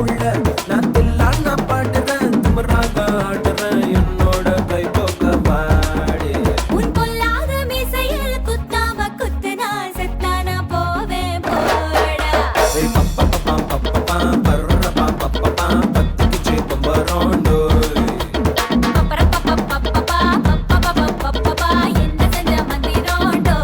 புள்ள நான் தில்லான பாடுறேன் திமிராக ஆடுறேன் என்னோட கை போக்க பாடு உன் பொல்லாத மீசையில் குத்தாம குத்துனா செத்தானா போவேன் போடா பத்துக்குச்சு பம்பரோண்டோ என்ன செஞ்ச மந்திரோண்டோ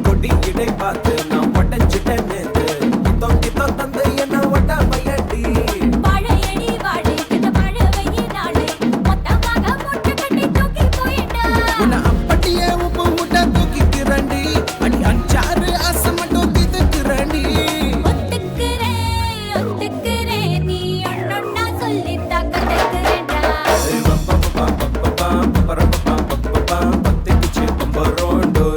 கொடி இடை பார்த்து நான் பட்டஞ்சிட்டேன் நேத்து தொங்கித்தோ தந்து என்ன ஒட்ட பையடி பழையடி வாடி இந்த பழவையே நாடு மொத்தமாக முட்டு கட்டி தூக்கி போயிட்டா உன்னை அப்படியே உப்பு முட்டை தூக்கிக்கிறண்டி அடி அஞ்சாறு ஆசை மட்டும் திதுக்கிறண்டி ஒத்துக்கிறேன் நீ ஒன்னொன்னா சொல்லி தாக்கத்துக்கிறேன்டா பத்துக்குச்சு பம்பரோண்டோ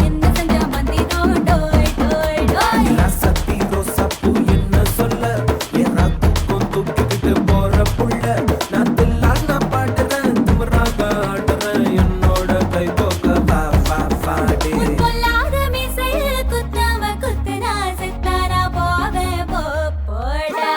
என்ன செஞ்ச மந்திரோண்டோ சத்தி ரோசாப்பூ என்ன சொல்ல ஏறாக்கும் தூக்கிக்கிட்டு போற புள்ள நான் தில்லான பாடுறேன் திமிராக ஆடுறேன் என்னோட கை போக்க பாடு உன் பொல்லாத மீசையில் குத்தாம குத்துனா செத்தானா போவேன் போடா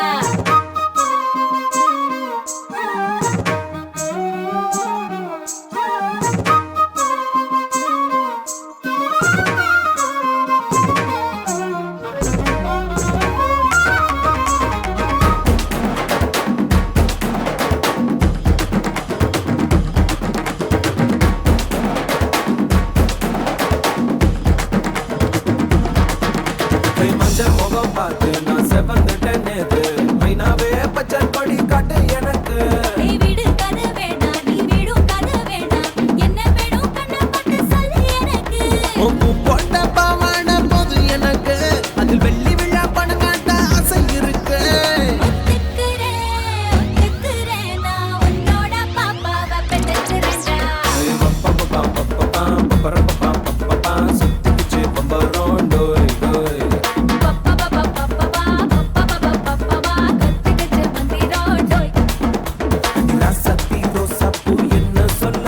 கை மஞ்சள் முகம் பார்த்து நான் செவந்துட்டேன் நேத்து மைனாவே பச்சை கொடி காட்டு எனக்கு நீ விடு கதை வேணாம் நீ விடும் கதை வேணாம் என்ன வேணும் கண்ணை பார்த்து சொல்லு எனக்கு உப்பு போட்ட பாவாட போது எனக்கு அதில் வெள்ளி விழா பணம் காட்ட ஆசை இருக்கு ஒத்துக்கிறேன் நான் உன்னோட பாப்பாவை பெற்றச்சிரேன்டா சுத்திக்குச்சு பம்பரோண்டோ கத்துக்கிச்சு மந்திரோண்டோ சத்தி ரோசாப்பூ என்ன சொல்ல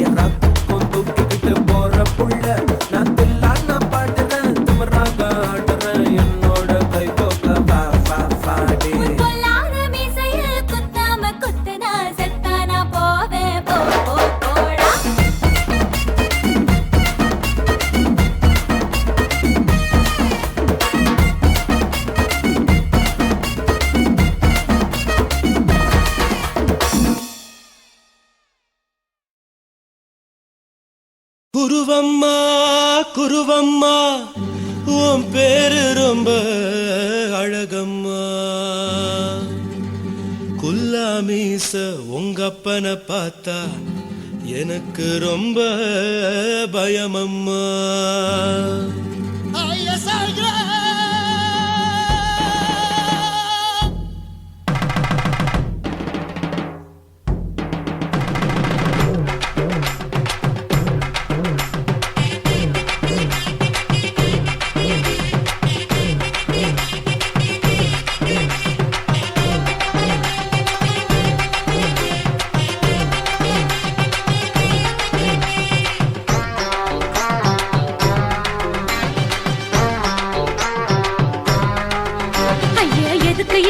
ஏறாக்கும் தூக்கிக்கிட்டு போற புள்ள நான் தில்லான பாடுறேன் திமிராக ஆடுறேன் என்னோட கை போக்க பாடு உன் பொல்லாத மீசையில் குத்தாம குத்துனா செத்தானா போவேன் போடா குருவம்மா குருவம்மா உன் பேரு ரொம்ப அழகம்மா குல்லாமீச உங்க அப்பனை பார்த்தா எனக்கு ரொம்ப பயமம்மா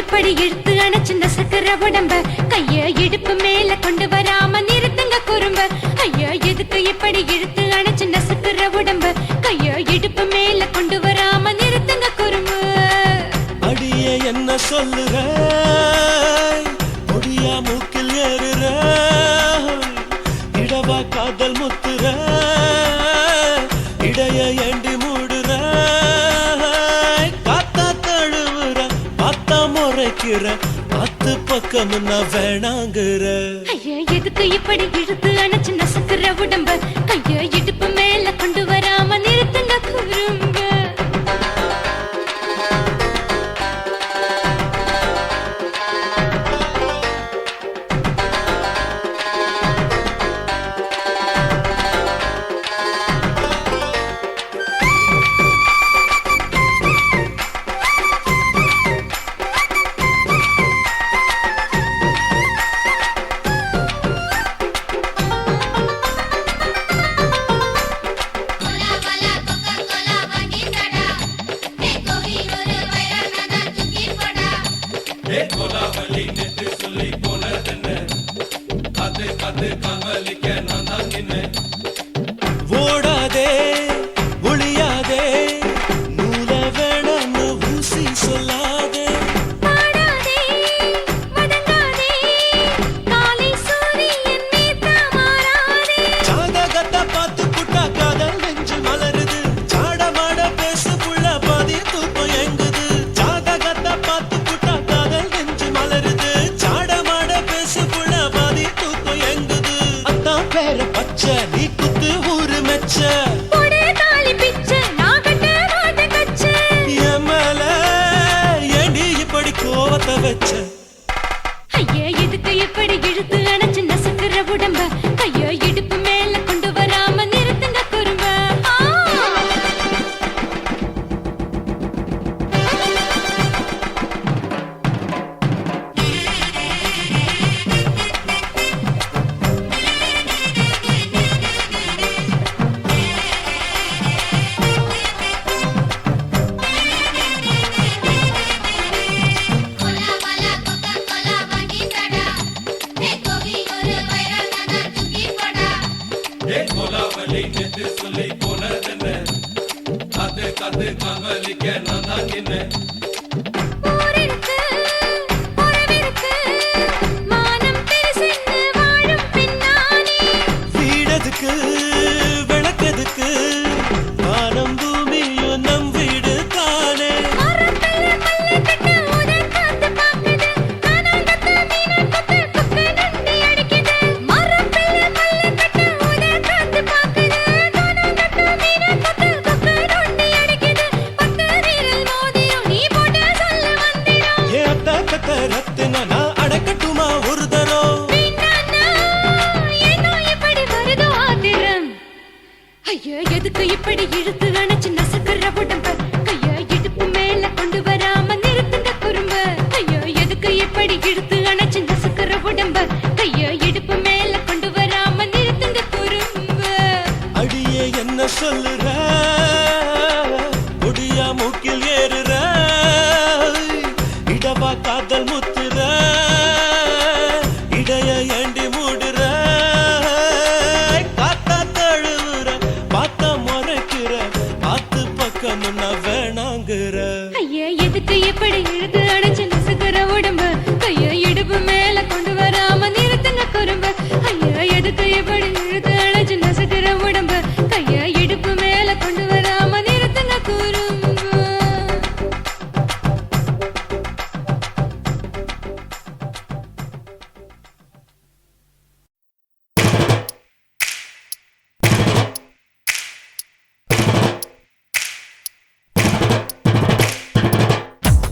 இப்படி இழுத்து அணைச்சிருந்த சக்கர உடம்ப கைய இடுப்பு மேல கொண்டு வராம நிறுத்துங்க குறும்ப ஐயா எதுக்கு இப்படி இழுத்து அணைச்சிருந்த சக்கர உடம்ப கைய இடுப்பு மேல கொண்டு வராம நிறுத்துங்க குறும்பு அடியே என்ன சொல்லுற முடியா மூக்கில் ஏறுற இடவா காதல் முத்துற இடைய ஏண்டி மூடுற காத்தா தழுவுற பார்த்தா முறைக்கிற பத்து பக்கம் நான் வேணாங்குற ஐயா எதுக்கு இப்படி இழுத்து அணைச்சு நசுக்குற உடம்ப கைய இடுப்பு மேல கொண்டு வராம நிறுத்துங்க குறும்ப ஓடாதே ஒளியாதே நூல வேணான்னு ஊசி சொல்லாதே பாடாதே வதங்காதே காலை சூரியன் மீத மாறாதே ஜாதகத்தை பார்த்து புட்டா காதல் நெஞ்சு மலருது சாடமாட பேசு புள்ள பாதி தூக்கம் எங்குது ஜாதகத்தை பார்த்து புட்டா காதல் நெஞ்சு மலருது சாடமாட பேசு புள்ள பாதி தூக்கம் எங்குது அத்தான் பேர பச்சை நீ குத்து ஊரு மெச்ச போடே தாலி பிச்சை நான் கட்ட மாட்டேன் கச்சை எமல ஏண்டி இப்படி கோவத்தை வச்ச ஐயா எதுக்கு இப்படி இழுத்து அணைச்சு நசுக்குற உடம்ப கைய இடுப்பு மேல கொண்டு வராம நிறுத்துங்க குறும்ப ஊரிருக்கு உறவிருக்கு மானம் பெருசென்னு வாழும் பின்னானே வீடதுக்கு விளக்கதுக்கு வானம் பூமியும் நம் வீடு தானே மரத்துல மல்லு கட்டு உதர் காத்து பாக்குது கானாங்கத்து மீனாங்கத்து குக்கு நண்டி அடிக்குது மரத்துல மல்லு கட்டு உதர் காத்து பாக்குது கானாங்கத்து மீனாங்கத்து குக்கு நண்டி அடிக்குது பத்து வீரல் மோதியும் நீ போட்ட சொல்ல வந்திடும் ஏ அத்த கத்த ரத்தின நான் அடக்கட்டுமா ஒரு தரம் வீணானா ஏனோ இப்படி வருதோ ஆத்திரம் ஐயா எதுக்கு இப்படி இழுத்து அணைச்சு நசுக்குற உடம்ப கைய இடுப்பு மேல கொண்டு வராம நிறுத்துங்க குறும்ப ஐயா எதுக்கு இப்படி இழுத்து அணைச்சு நசுக்குற உடம்ப கைய இடுப்பு மேல கொண்டு வராம நிறுத்துங்க குறும்ப அடியே என்ன சொல்லுற ஒடியா மூக்கில் ஏறுற இடவா காதல் முத்துற இடைய ஏண்டி மூடுற காத்தா தழுவுற பார்த்த முறைக்கிற பார்த்து பக்கம் வேணாங்குற ஐயா எதுக்கு இப்படி இழுத்து அணைச்சு நசுக்குற உடம்ப கைய இடுப்பு மேல கொண்டு வராம நிறுத்துங்க குறும்ப ஐயா எதுக்கு இப்படி இழுத்து அணைச்சு நசுக்குற உடம்ப கைய இடுப்பு மேல கொண்டு வராம நிறுத்துங்க குறும்ப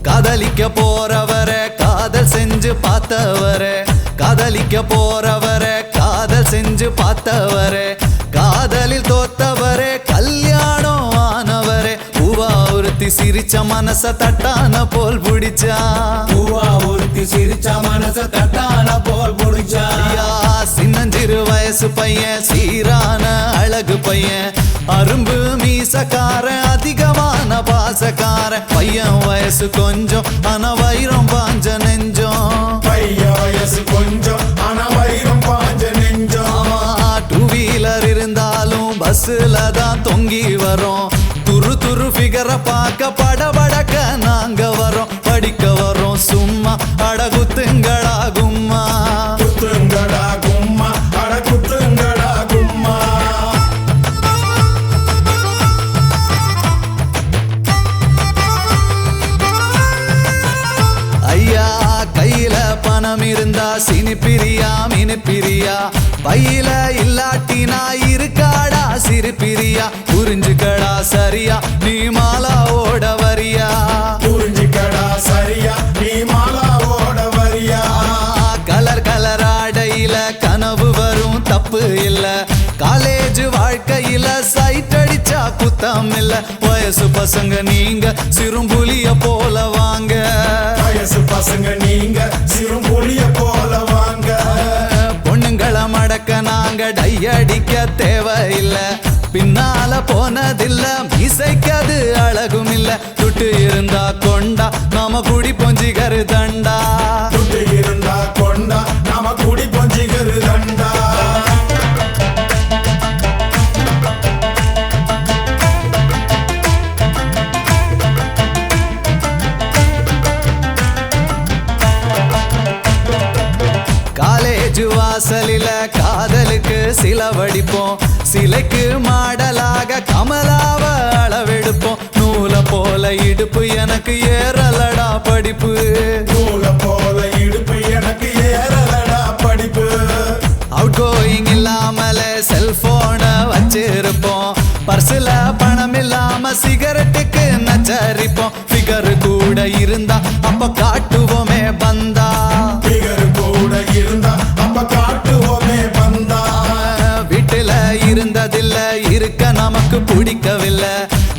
காதலிக்க போறவரை காதல் செஞ்சு பார்த்தவரே காதலிக்க போறவரை காதல் செஞ்சு பார்த்தவரே காதலில் தோத்தவரே கல்யாணம் ஆனவரே பூவா ஒருத்தி சிரிச்ச மனச தட்டான போல் பிடிச்சா பூவா ஒருத்தி சிரிச்ச மனச தட்டான போல் புடிச்சா சின்னஞ்சிறு வயசு பையன் சீரான அழகு பையன் அரும்பு மீசக்கார அதிகமான பாசக்கார பையன் வயசு கொஞ்சம் ஆனா வைரம் பாஞ்ச நெஞ்சம் பைய வயசு கொஞ்சம் ஆனா வைரம் பாஞ்ச நெஞ்சம் டூ வீலர் இருந்தாலும் பஸ்ல தான் தொங்கி வரோம் துரு துரு ஃபிகரை பார்க்க படபடக்க நாங்க வரோம் படிக்க வரோம் சும்மா அடகுத்துங்களா கும்மா குத்துங்கடா கும்மா அட குத்துங்கடா கும்மா ஐயா கையில பணம் இருந்தா சினி பிரியா மினி பிரியா பையில இல்லாட்டினா இருக்காடா சிறுபிரியா புரிஞ்சுக்கடா சரியா நீ மாலா ஓட வரியா புரிஞ்சுக்கடா சரியா நீ மாலா ஓட வரியா கலர் கலர் ஆடையில கனவு வரும் தப்பு இல்ல காலேஜ் வாழ்க்கையில சைட் அடிச்சா குத்தம் இல்ல வயசு பசங்க நீங்க சிறும்புலிய போல வாங்க வயசு பசங்க நீங்க சிறுபுலிய போல வாங்க பொண்ணுங்களை மடக்க நாங்க டை அடிக்க தேவையில்ல பின்னால போனதில்ல மீசைக்கது அழகும் இல்ல துட்டு இருந்தா கொண்டா நாம குடி பொஞ்சிகரு தண்டா துட்டு இருந்தா கொண்டா நாம குடி பொஞ்சிகரு தண்டா காலேஜ் வாசலில காதலுக்கு சிலவடிப்போம் சிலைக்கு மாடலாக கமலாவ அளவெடுப்போம் நூல போல இடுப்பு எனக்கு ஏறலடா படிப்பு நூல போல இடுப்பு எனக்கு ஏறலடா படிப்பு அவுட் கோயிங் இல்லாமல செல்போன வச்சிருப்போம் பர்சுல பணம் இல்லாம சிகரெட்டுக்கு நச்சரிப்போம் ஃபிகர் கூட இருந்தா அப்ப காட்டுவோமே பந்தா பிகர் கூட இருந்தா அப்ப காட்டுவோமே பந்தா வீட்டுல இருந்ததில்ல இருக்க நமக்கு பிடிக்கவில்லை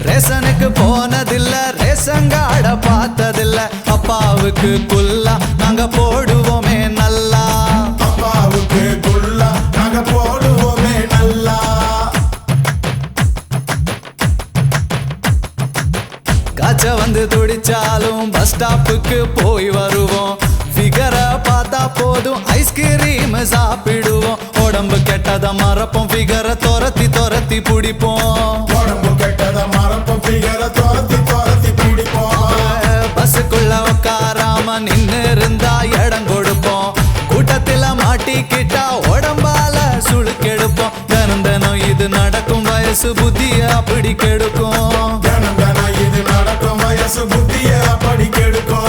ரேஷனுக்கு போனதில்ல ரேஷங்காட பார்த்ததில்ல அப்பாவுக்கு குல்லா நாங்க போடுவோமே நல்லா அப்பாவுக்கு குல்லா நாங்க போடுவோமே நல்லா காய்ச்ச வந்து துடிச்சாலும் பஸ் ஸ்டாப்புக்கு போய் வருவோம் ஃபிகரை பார்த்தா போதும் ஐஸ்கிரீம் சாப்பிடுவோம் உடம்பு கெட்டத மறப்போம் ஃபிகரை துரத்தி துரத்தி பிடிப்போம் உடம்பு கெட்டத மறப்போம் ஃபிகரை துரத்தி துரத்தி பிடிப்போம் பஸ்ஸுக்குள்ள உட்காராம நின்னு இருந்தா இடம் கொடுப்போம் கூட்டத்தில மாட்டிக்கிட்டா உடம்பால சுழுக்கெடுப்போம் தினம் தினம் இது நடக்கும் வயசு புத்திய அப்படி கெடுக்கும் தினம் தினம் இது நடக்கும் வயசு புத்திய அப்படி கெடுக்கும்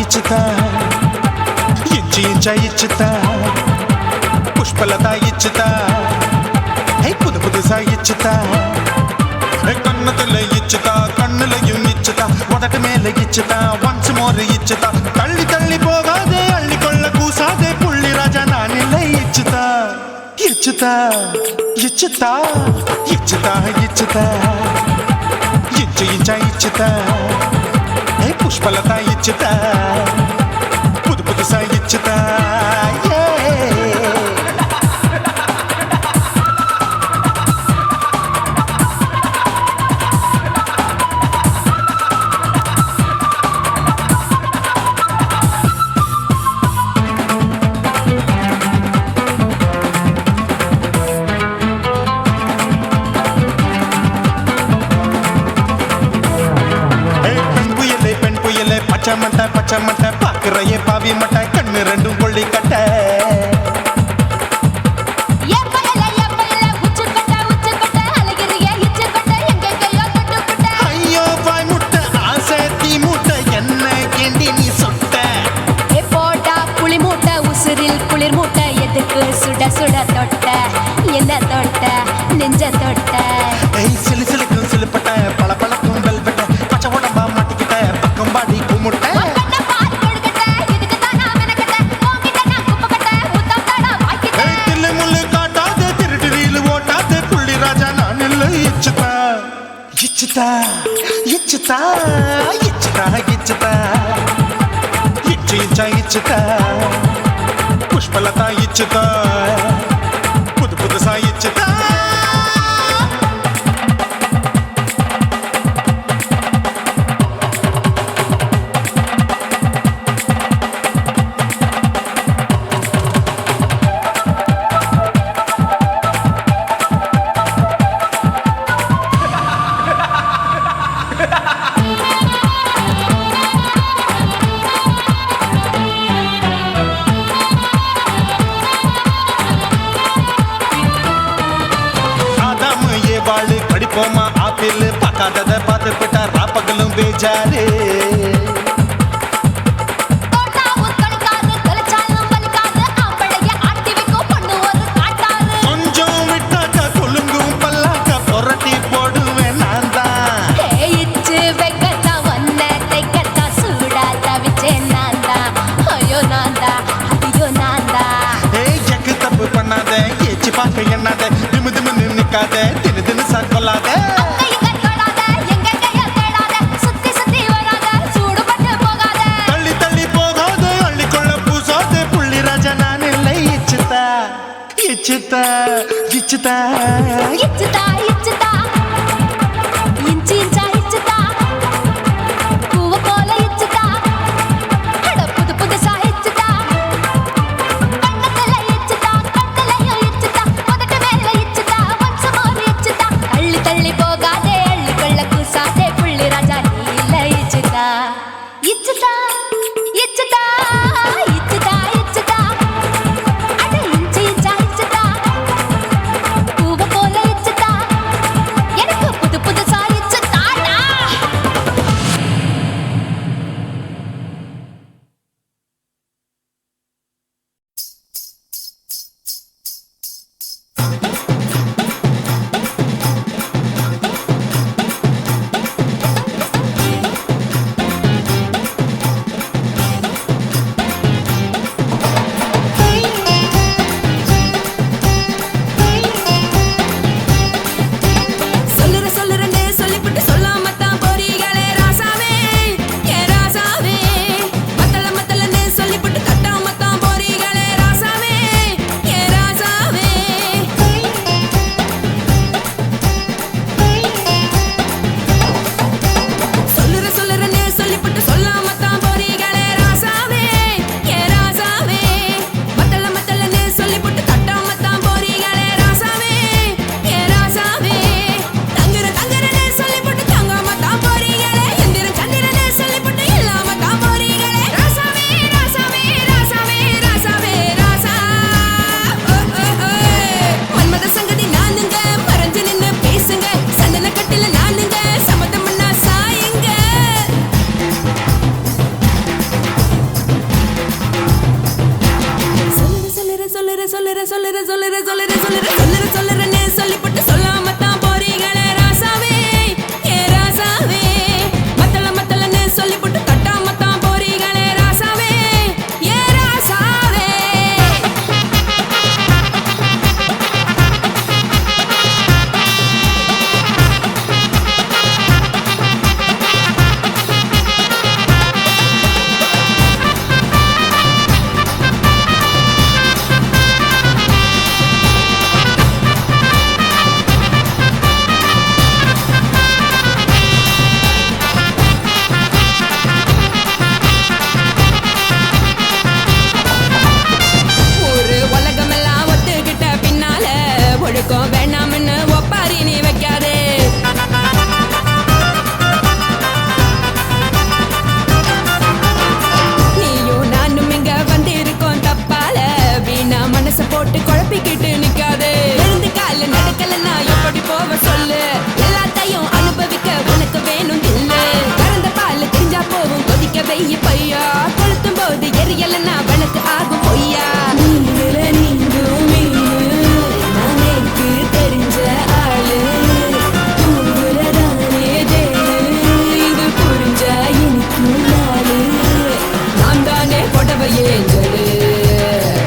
ఇచ్చుతా ఇంచ ఇచ్చుతా పుష్పలత ఇచ్చుతా புது புதுசா இச்சுதா கண்ணத்துல இச்சுதா கண்ணுலையும் இச்சுதா உதட்டு மேல இச்சுதா ஒன்ஸ் மோர் இச்சுதா தள்ளி தள்ளி போகாதே அள்ளி கொள்ள கூசாதே புள்ளி ராஜா நான் இல்லை இச்சுதா இச்சுதா இச்சுதா இச்சுதா இச்சுதா இஞ்சா இச்சுதா புஷ்பலதா இச்சுதா புது புதுசா இச்சுதா பச்சை மட்டை பாக்குறையே பாவி மட்டை கண்ணு ரெண்டும் கொள்ளி கட்ட ஐயோ பாய் முட்டை ஆசை தீ மூட்டை என்ன கேண்டி நீ சொட்ட போட்டா புளி மூட்டை உசுரில் குளிர் மூட்டை எதுக்கு சுட சுட தொட்ட என்ன தொட்ட நெஞ்ச தொட்ட சிலு சிலுக்கும் சிலுப்பட்ட பல பழக்கும் வெல்வெட்ட பச்சை உடம்பா மாட்டிக்கிட்ட பக்கம் பாடி குமுட்ட இச்சுதா இச்சுதா இச்சுதா இச்சுதா இச்சு இச்சா இச்சுதா புஷ்பலதா இச்சுதா புது புதுசா இச்சுதா பார்க்காதத பார்த்து விட்டா ராப்பகலும் பேஜாரு கொஞ்சம் விட்டாக்கா கொலுங்கும் பல்லாக்கா புரட்டி போடுவேன் நான் தான் எக்கு தப்பு பண்ணாத ஏச்சு பார்க்க எண்ணாத திமு திமுன்னு நிக்காத தினு தினு சாக்கொள்ளாத தள்ளி தள்ளி போகாத அள்ளிக்கொள்ள பூசாத புள்ளி ராஜா நான் இல்லை இச்சுதா இச்சுதா இச்சுதா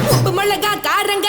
உப்பு மிளகா காரங்க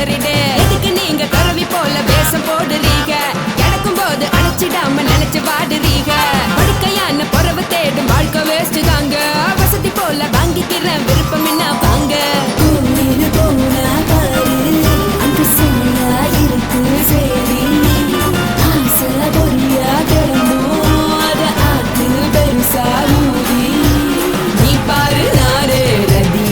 கதறிடு. எதுக்கு நீங்க கரவி போல வேஷம் போடுறீங்க? கிடக்கும் போது அணைச்சிடாம நினைச்சு வாடுறீங்க. படுக்கையான பொறவு தேடும் வாழ்க்கை வேஸ்ட் தாங்க. வசதி போல வாங்கிக்கிற விருப்பம் என்ன வாங்க. நீ பாரு நாரே ரதி.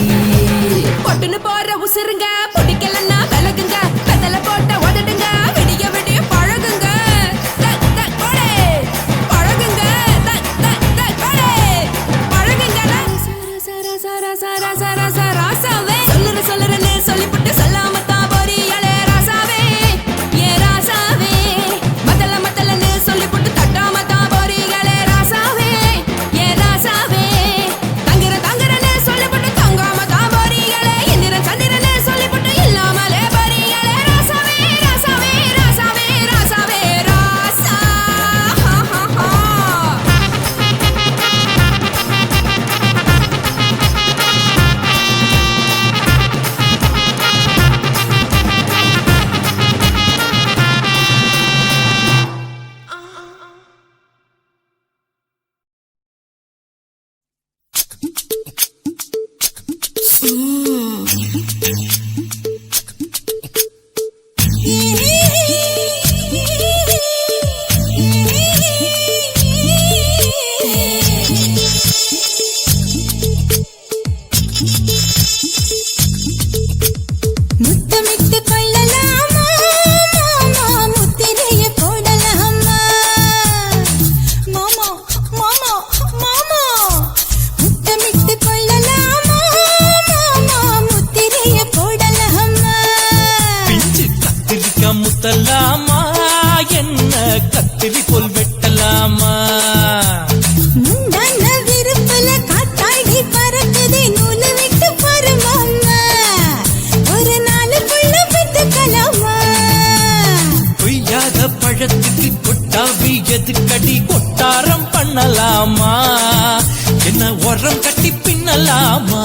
பொட்டுன்னு போற உசுருங்க, பிடிக்கலன்னா விலகுங்க. கதல போட்ட உதடுங்க, விடிய விடிய பழகுங்க. தக் தக் போடே, பழகுங்க. தக் தக் தக் போடே, பழகுங்க. சர சர சர சர சர ராசாவே. சொல்லுறேன்னு சொல்லிப்புட்டு சொல்லாம தான் போறியாளே ராசாவே. ஏ ராசாவே, மத்தலன்னு சொல்லிப்புட்டு தட்டாம தான் போறியாளே ராசாவே. ஏ ராசாவே, தங்குறேன்னு சொல்லிப்புட்டு தங்காம தான் போறியாளே. இந்திரன் சந்திரன்னு சொல்லிப்புட்டு இல்லாமலே போறியாளே ராசாவே. ராசாவே ராசாவே ராசாவே ராசா. முத்தமிட்டு கொள்ளலாமா மாமா, முத்திரையை போடலாமா மாமா மாமா மாமா. முத்தமிட்டு கொள்ளலாமா மாமா, முத்திரையை போடலாமா. பிஞ்சு கத்திரிக்காய் முத்தலாமா, என்ன கத்திரி போல் வெட்டலாமா? முந்தான விருப்பல காத்தாடி பறக்குதே, நூலு விட்டு பாரு மாமா. ஒரு நாளுக்குள்ள பெத்துக்கலாமா. கொய்யாத பழத்துக்கு கொட்டாவி எதுக்கடி? கொட்டாரம் பண்ணலாமா? என்ன உரம் கட்டி பின்னலாமா?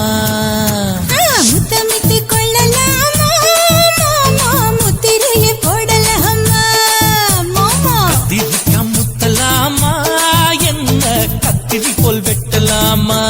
முத்தமிட்டு கொள்ளலாமா மாமா, முத்திரையை போடலாமா மாமா. கத்திரிக்காய் முத்தலாமா, என்ன கத்திரி போல் வெட்டலாமா?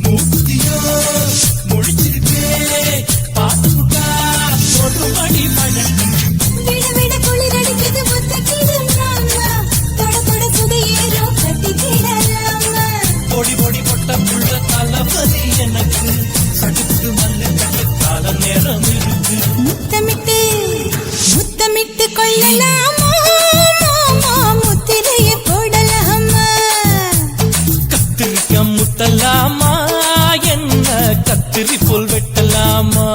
மூர்த்தியோ முடிச்சிருக்கே, பாத்துக்கா ஒரு மணி மழை. விட விட குளிர் அடிக்குது, முத்தக்கிடும் மாமா. தொட தொட சுதையேறோ கட்டிக்கிடலாமா. பொடி பொடி பொட்ட புள்ள தளபதி எனக்கு. சடுக்கு மல்லு கட்டு கால நேரம் இருக்கு. முத்தமிட்டு கொள்ளலாமா மாமா, முத்திரையை போடலாமா. கத்திரிக்காய் முத்தலாமா, என்ன கத்திரி போல் வெட்டலாமா?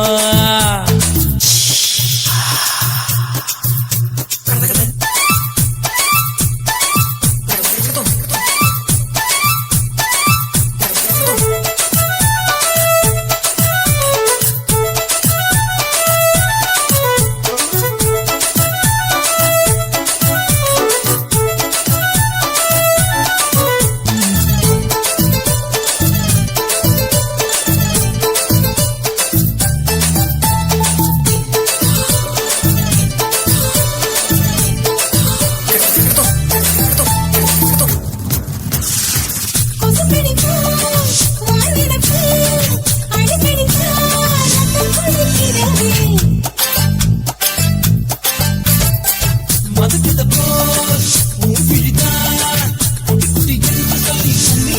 மதுக்கிட்ட போல் உன் விழிதான் குட்டி குட்டி என்று சொல்லி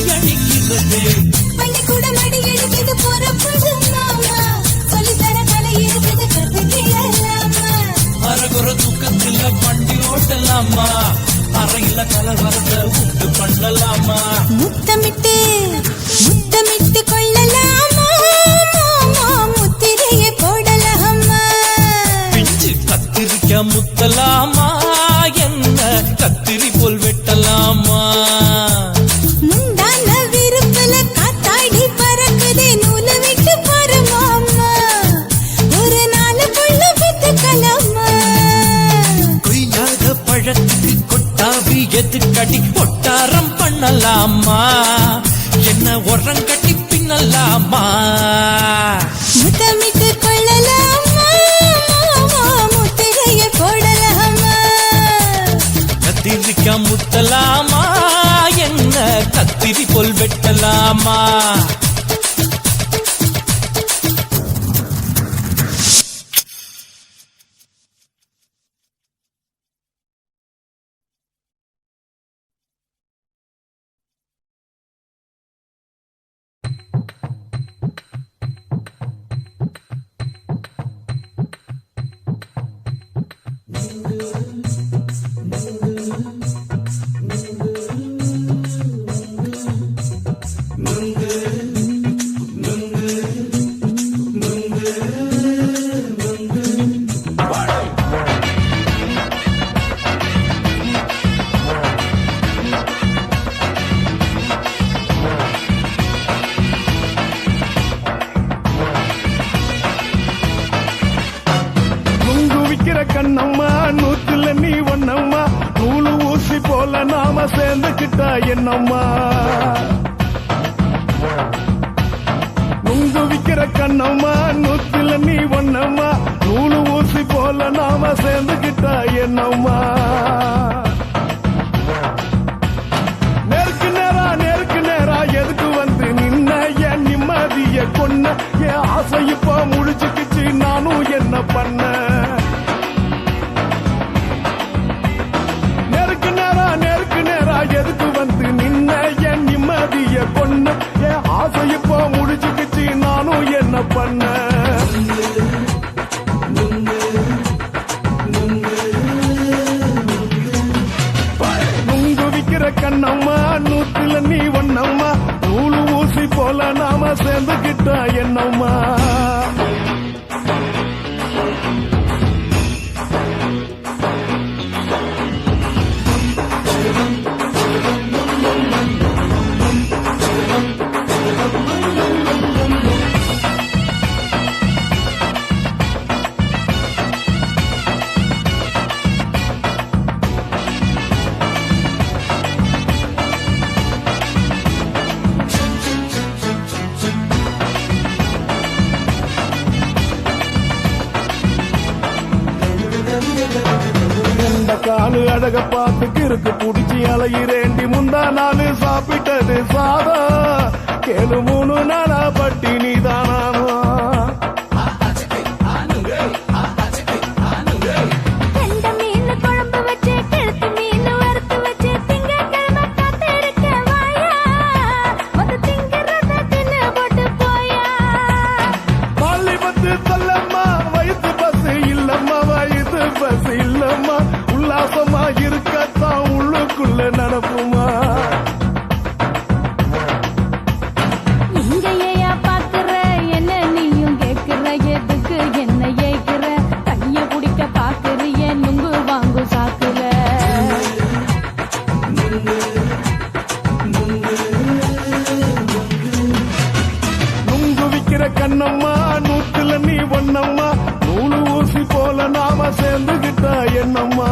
வெட்டலாமா அறையில கலவரத்தை உண்டு பண்ணலாமா முத்தமிட்டு முத்தமிட்டு கொள்ளலாமா முத்திரையை போடலாமா பிஞ்சு கத்திரிக்க முத்தலாமா என்ன கத்திரி போல் வெட்டலாமா முந்தான விருப்பல காத்தாடி பறக்குதே நூலை விட்டு பரமாமா ஒரு நாளுக்குள்ள வித்துக்கலாமா கொய்யாத பழத்துக்கு கொட்டாவி எதுக்கடி கொட்டாரம் பண்ணலாமா என்ன உரங்கட்டி பின்னலாமா முத்தமிட்டு கொள்ளலாமா முத்திரையை போடலாமா கத்திரிக்க முத்தலாமா என்ன கத்திரி போல் வெட்டலாமா கண்ணம்மா நூத்துல நீ ஒன்னம்மா நூலு ஊசி போல நாம சேர்ந்துக்கிட்டா என்னம்மா நுங்கு விக்கிற கண்ணம்மா நூத்துல நீ ஒன்னம்மா நூலு ஊசி போல நாம சேர்ந்துக்கிட்டா என்னம்மா நேருக்கு நேரா எதுக்கு வந்து நின்ன என் நிம்மதிய கொன்ன என் ஆசை இப்ப முடிச்சுக்கிச்சு நானும் என்ன பண்ண எதுக்கு வந்து நின்ன என் நிம்மதிய கொன்ன என் ஆசை இப்போ முடிச்சுக்கிச்சு நானும் என்ன பண்ண நுங்கு விக்கிற கண்ணம்மா நூத்துல நீ ஒன்னம்மா நூலு ஊசி போல நாம சேர்ந்துக்கிட்டா என்னம்மா காலு அழக பார்த்துக்கு இருக்கு புடிச்சி அலையிறேண்டி முந்தா நாலு சாப்பிட்டது சாதா கேளு 3 நாளா பட்டினி தானானோ பஸ் இல்லம்மா உல்லாசமா இருக்கத்தான் உள்ளுக்குள்ள நடப்புமா இங்கேயா பாக்குற என்ன நீயும் கேக்குற எதுக்கு என்ன ஏக்குற கைய குடிக்க பாக்குறிய நுங்கு வாங்கு சாக்குற நுங்கு விக்கிற கண்ணம்மா நூத்துல நீ ஒன்னம்மா நூலு ஊசி போல நாம சேர்ந்துகிட்டா என்னம்மா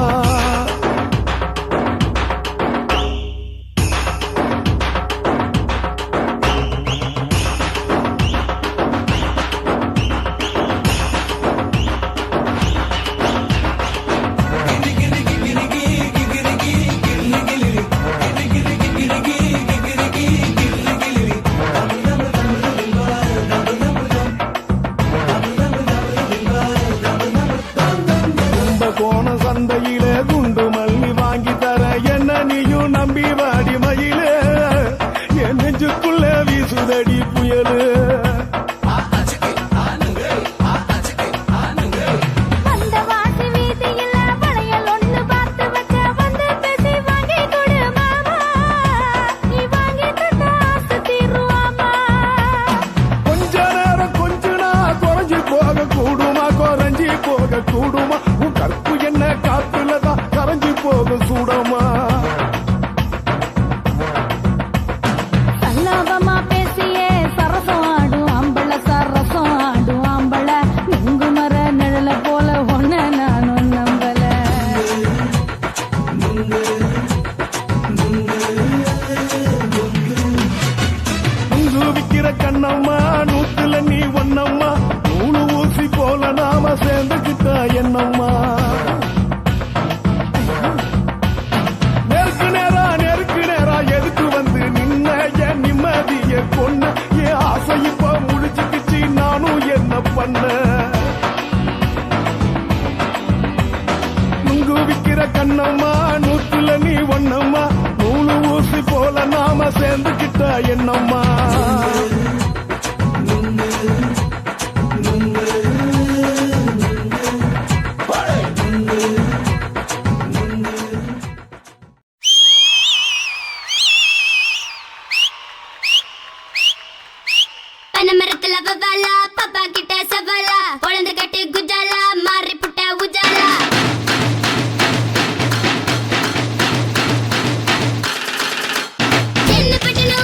சந்தையிலே குண்டு மல்லி வாங்கி தர என்ன நீயும் நம்பி வாடி மயிலே என் நெஞ்சுக்குள்ள வீசுதடி புயலு அந்த வாசி வீதியில வளையல் ஒண்ணு பார்த்து வச்ச ஒரு சூடமா சல்லாபமா பேசியே சரசம் ஆடும் ஆம்பள சரசம் ஆடும் ஆம்பள நுங்கு மர நிழல போல ஒன்ன நானும் நம்பல நுங்கு விக்கிற கண்ணம்மா நூத்துல நீ ஒன்னம்மா நூலு ஊசி போல நாம சேர்ந்துக்கிட்ட என்னம்மா நெருக்கு நேரா எதுக்கு வந்து நின்ன என் நிம்மதிய கொன்ன என் ஆசை இப்ப முடிச்சுக்கிச்சு நானும் என்ன பண்ண நுங்கு விக்கிற கண்ணம்மா நூத்துல நீ ஒன்னம்மா நூலு ஊசி போல நாம சேர்ந்துக்கிட்ட என்னம்மா பனமரத்துல வவாலா பாப்பா கிட்ட சவாலா குழந்தை கட்டி குஜாலா மாறி புட்ட உஜாலா என்ன பட்டன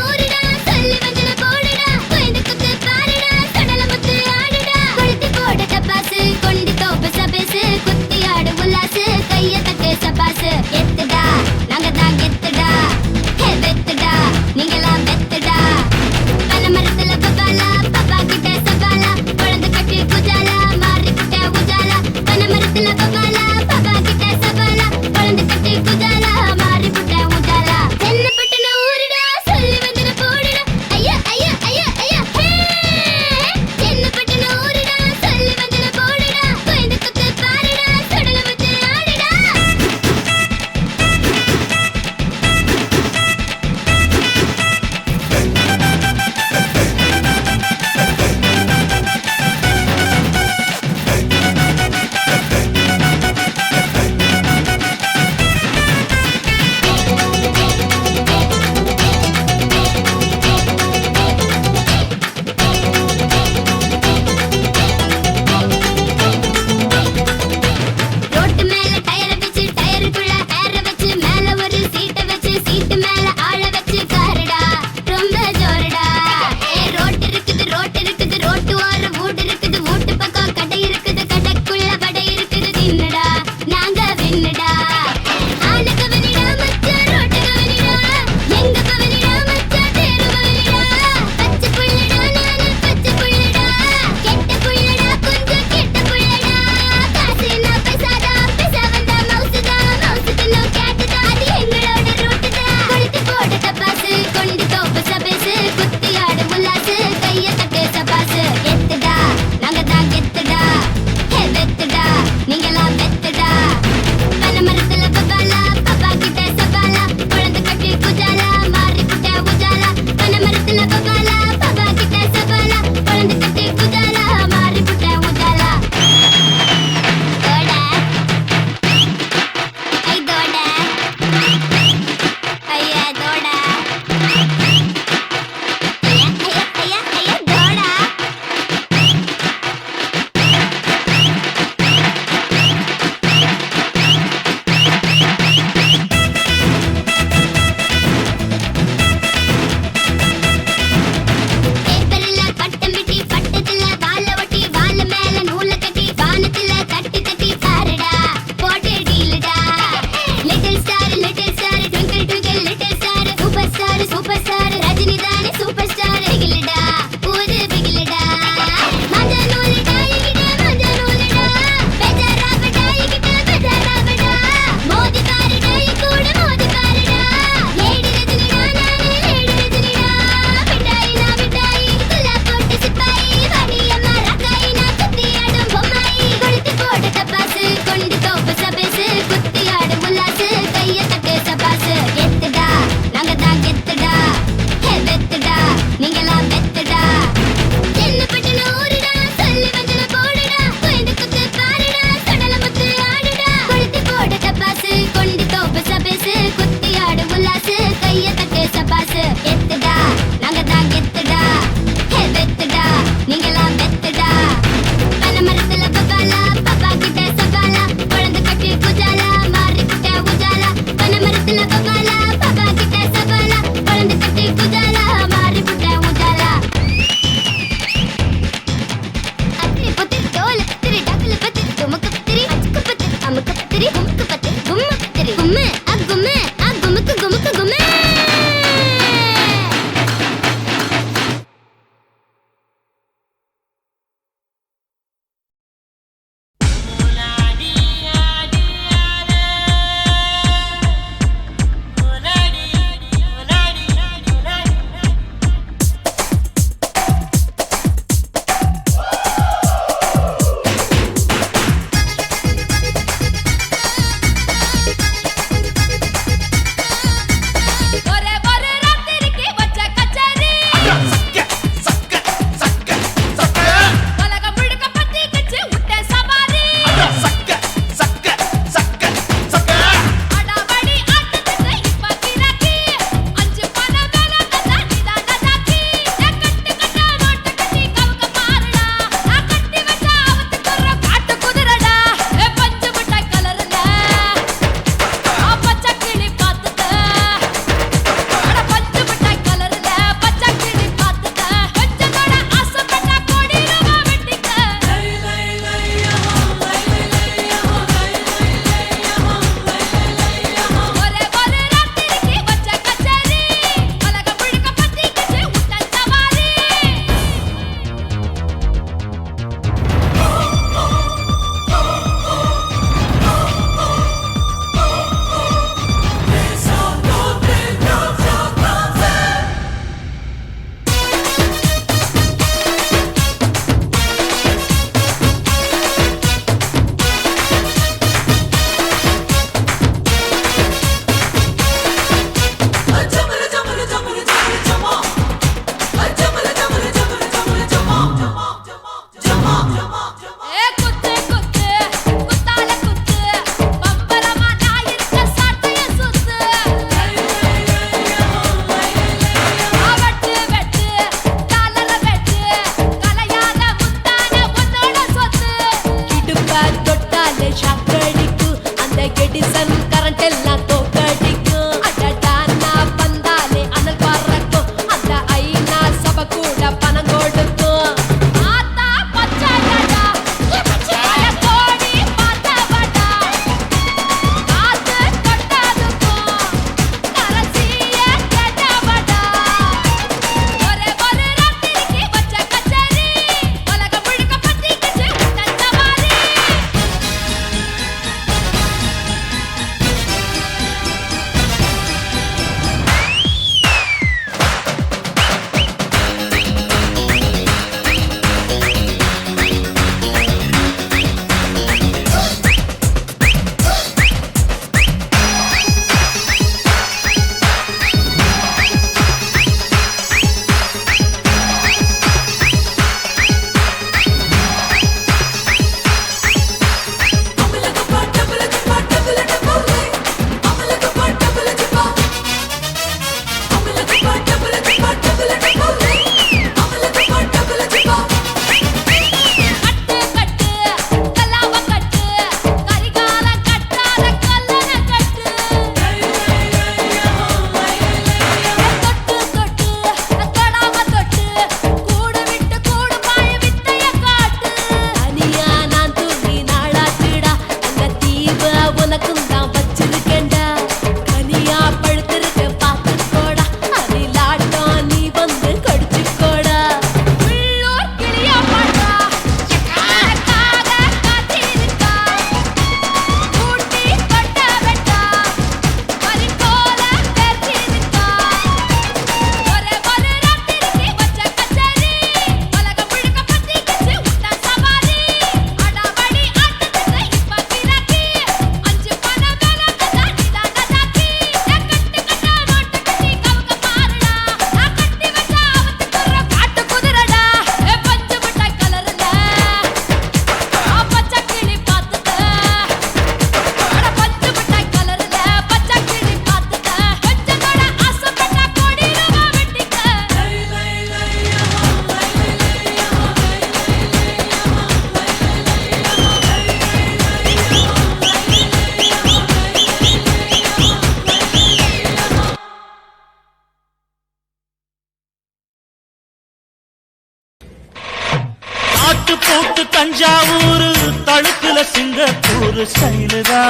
தாட்டு போட்டு தஞ்சாவூர் தழுக்குல சிங்கப்பூர் ஸ்டைலுதா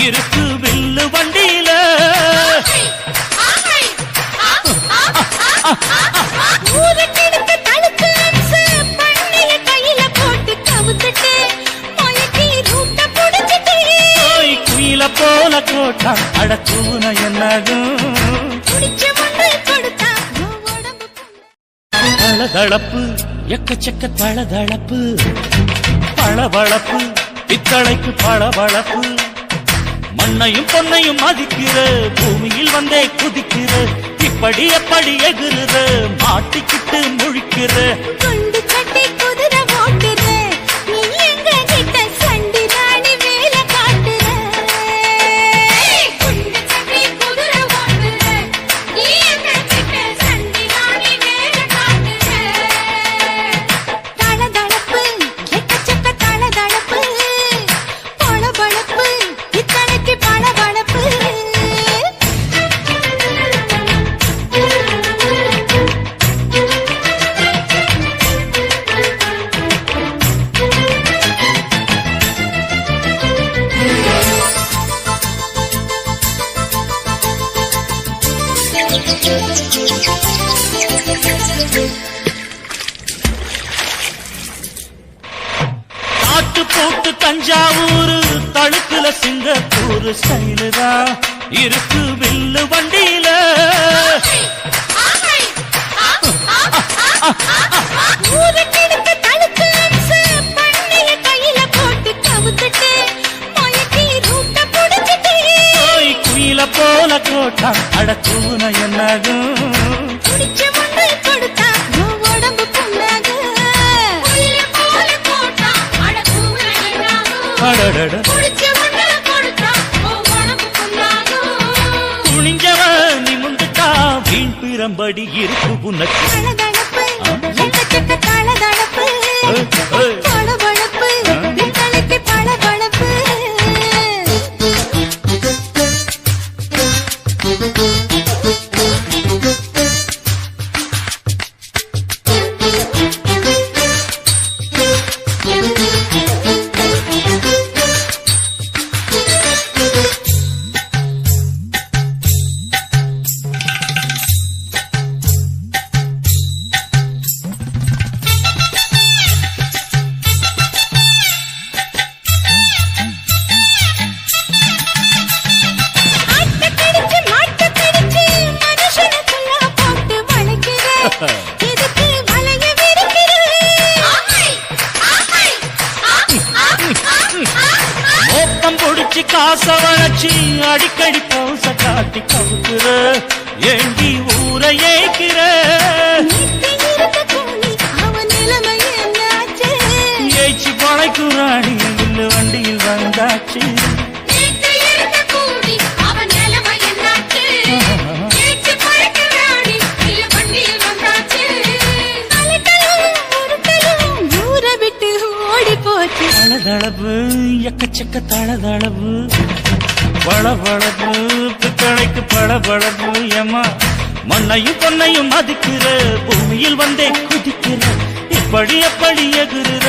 இருக்கு வில்லு வண்டியில குயில போல கோட்டா அடத்தூன என்னதும் தளதளப்பு எக்கச்சக்க தளதளப்பு பளபளப்பு பித்தளைக்கு பளபளப்பு மண்ணையும் பொன்னையும் மதிக்கிற பூமியில் வந்தே குதிக்கிற இப்படி எப்படி எகுறுற மாட்டிக்கிட்டு முழிக்கிற தாட்டு போட்டு தஞ்சாவூர் தழுக்குல சிங்கப்பூர் ஸ்டைலுதா இருக்கு வில்லு வண்டியில குயில போல கோட்டா அடத்தூன என்னதும் குனிஞ்சவ நிமுந்துட்டா வீண் பிரம்படி இருக்கு உனக்கு மோப்பம் பொடிச்சு காச வளச்சு அடிக்கடி பௌச காட்டி கவுக்குற ஏண்டி ஊரை ஏக்கிற ஏச்சு பழைக்குறாடி வில்லு வண்டியில் வந்தாச்சு தளதளப்பு எக்கச்சக்க தளதளப்பு பளபளப்பு பித்தளைக்கு பளபளப்பு ஏமா மண்ணையும் பொன்னையும் மதிக்கிற பூமியில் வந்தே குதிக்கிற இப்படி எப்படி எகுறுற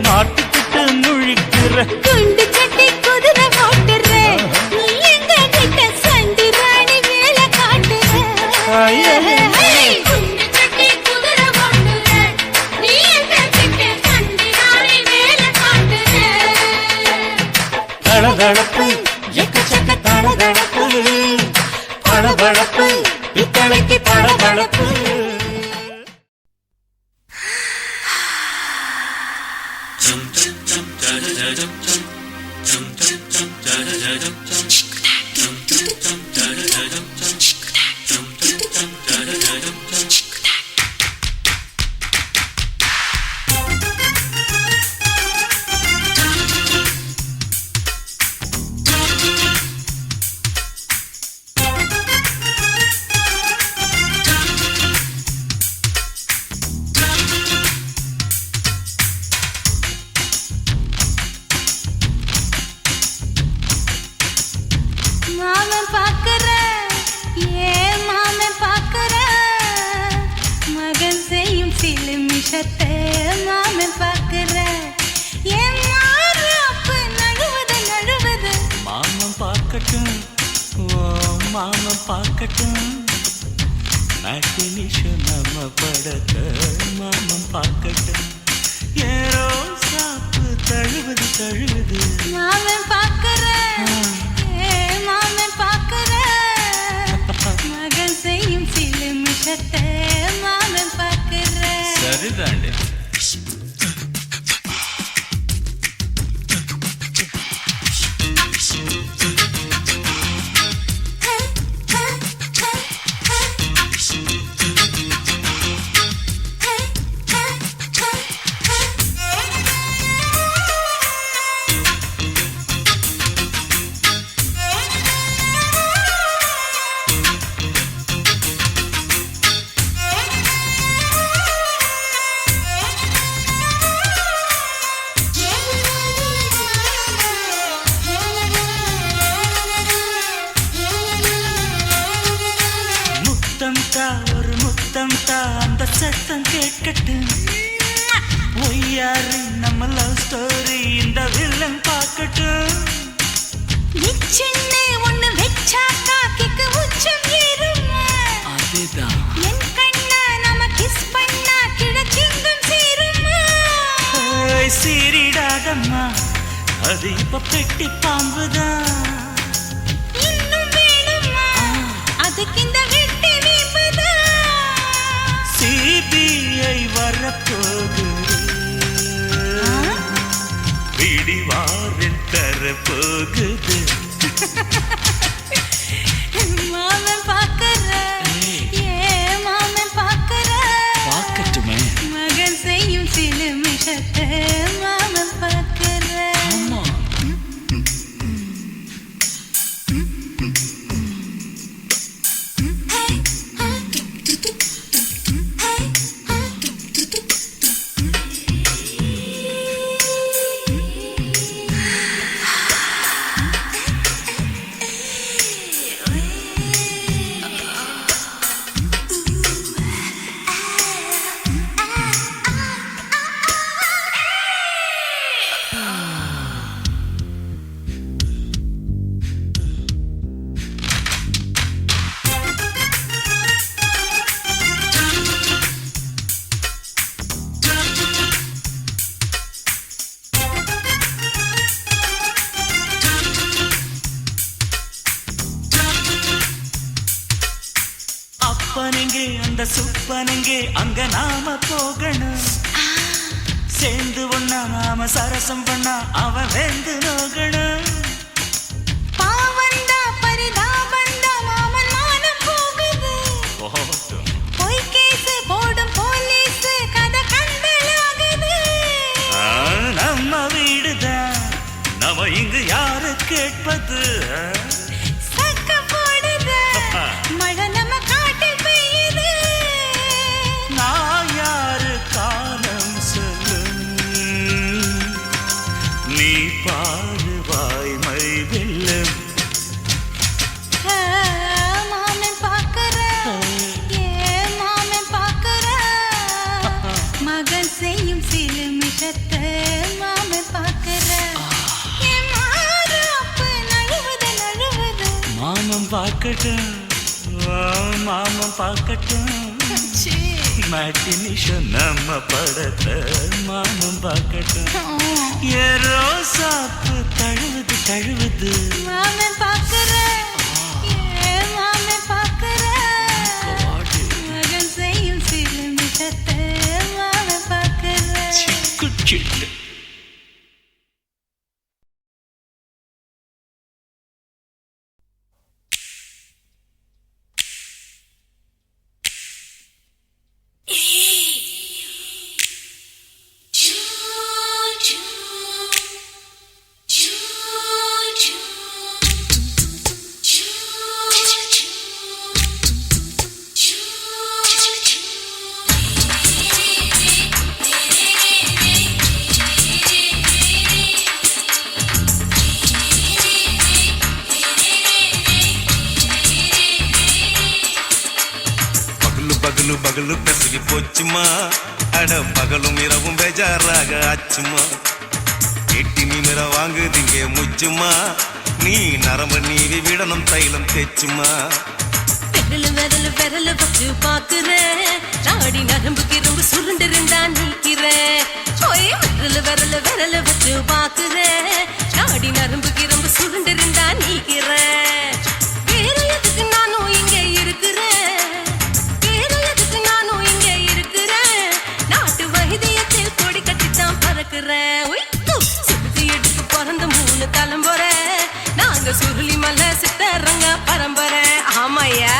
மாட்டிக்கிட்டு முழிக்கிற குண்டு சட்டி குதிரை ஓட்டுற நீ எங்க கிட்ட சண்டி ராணி வேலை காட்டுற குண்டு சட்டி குதிரை ஓட்டுற நீ எங்க கிட்ட சண்டி ராணி வேலை காட்டுற தளதளப்பு எக்கச்சக்க தளதளப்பு பளபளப்பு பித்தளைக்கு பளபளப்பு மாமன் பார்க்கட்டும் மேட்டினிஷோ நம்ம படத்தை மாமன் பார்க்கட்டும் ஏரோ சாப்பு தழுவுது தழுவுது மாமன் பார்க்கறேன் மாமன் பார்க்கறேன் மகன் செய்யும் சில மிஷத்தை மாமன் பார்க்கறேன் சரிதாண்டே ஒரு முத்தம் தா அந்த சத்தம் கேட்கட்டும் ஒய்யாரு நம்ம லவ் ஸ்டோரி இந்த வில்லன் பார்க்கட்டும் சின்ன ஒண்ணு வெச்சாக்கா கிக்கு உச்சம் ஏறும் அதேதான் என் கண்ணா நாம கிஸ் பண்ணா கிழக்கிங்கும் சீரும் சீரிடாதம்மா அது இப்ப பெட்டி பாம்புதான் இன்னும் வேணுமா அதுக்கு இந்த வெட்டி வீம்புதான் சிபிஐ வரப்போகுது பிடிவாரில் தரப்போகுது மாமன் பார்க்கற மாமன் பார்க்கற பார்க்கட்டுமே மகன் செய்யும் சில மிஷத்தை மாமன் பார்க்கற அப்பனெங்கே அந்த சுப்பனெங்கே அங்க நாம போகணும் சேர்ந்து ஒண்ணா நாம சரசம் பண்ணா அவன் வெந்து நோகணும் பாவந்தா பரிதாபந்தா மாமன் மானம் போகுது பொய் கேஸ் போடும் போலீஸ் கதை கண்டலாகுது நம்ம வீடுதான் நம்ம இங்கு யாரு கேட்பது சக்க போடுது மழை நம்ம காட்டில் பெய்யுது நான் யாரு காலம் சொல்லும் நீ பாரு வாய்மை வெல்லும் மாமன் பார்க்கற மாமன் பார்க்கற மகன் செய்யும் சில மிஷத்தை மாமன் பார்க்கற மாமன் பார்க்கட்டும் மாமன் பார்க்கட்டும் மேட்டினிஷோ நம்ம படத்தை மாமன் பார்க்கட்டும் ஏரோ சாப்பு தழுவுது தழுவுது மாமன் பார்க்கற மாமன் பார்க்கற மகன் செய்யும் சில மிஷத்தை மாமன் பார்க்கற சிட்டு பகலு பகலு பெசகி போச்சுமா அட பகலும் இரவும் பேஜாராக ஆச்சுமா எட்டி நிமிர வாங்குதிங்க முச்சுமா நீ நரம்ப நீவி விடணும் தைலம் தேச்சுமா விரலு விரலு விரலு வச்சு பாக்குறேன் நாடி நரம்பு கிரும்பு சுருண்டு இருந்தா நீக்கிறேன் ஓய் விரலு விரலு விரலு வச்சு பாக்குறேன் நாடி நரம்பு கிரும்பு சுருண்டு இருந்தா நீக்கிறேன் வேற எதுக்கு நானும் இங்க இருக்கிறேன் வேற எதுக்கு நானும் இங்க இருக்கிறேன் நாட்டு வைத்தியத்தில் கொடி கட்டித்தான் பறக்கிறேன் ஒய் சுத்தி எடுத்து பிறந்த 3 தலைமுறை நாங்க சுருளி மலை சித்தரங்க பரம்பரை ஆமையா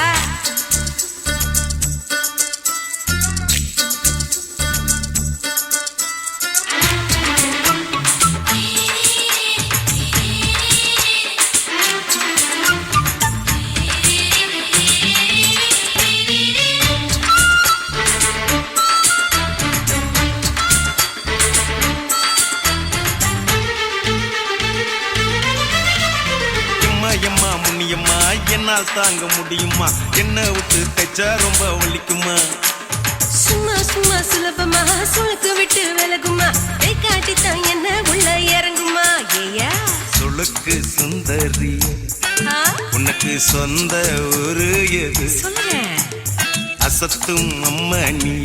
எம்மா முன்னியம்மா என்னால் தாங்க முடியுமா என்ன விட்டு தைச்சா ரொம்ப வலிக்குமா சும்மா சும்மா சுலபமா சுளுக்கு விட்டு விலகுமா கை காட்டித்தான் என்ன உள்ள இறங்குமா ஏயா சுளுக்கு சுந்தரி உனக்கு சொந்த ஊரு எது சொல்றேன் அசத்தும் அம்மா நீ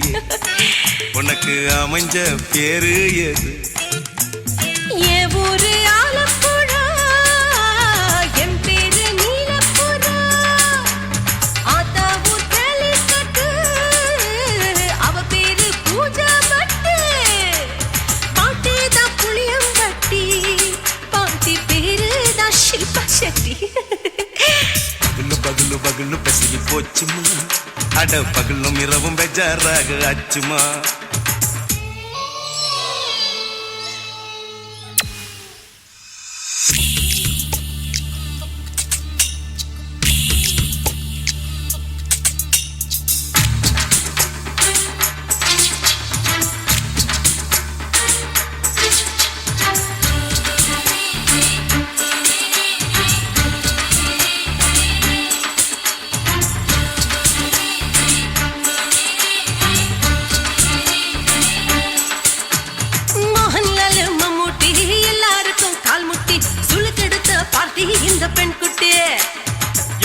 உனக்கு அமைஞ்ச பேரு எது என் ஊரு ஆலப்புழா என் பேரு நீலப்புறா ஆத்தா ஊர் கேலிக்கட்டு அவ பேரு பூஜா பட்டு பாட்டி தான் புளியம்பட்டி பாட்டி பேரு தான் ஷில்பா செட்டி பகலு பகலு பகலு பசிக்கு போச்சுமா அட பகலும் இரவும் பெஜாராக ஆச்சுமா மோகன்லால் மம்மூட்டி எல்லாருக்கும் கால் முட்டி சுளுக்கெடுத்த பார்ட்டி இந்த பெண் குட்டி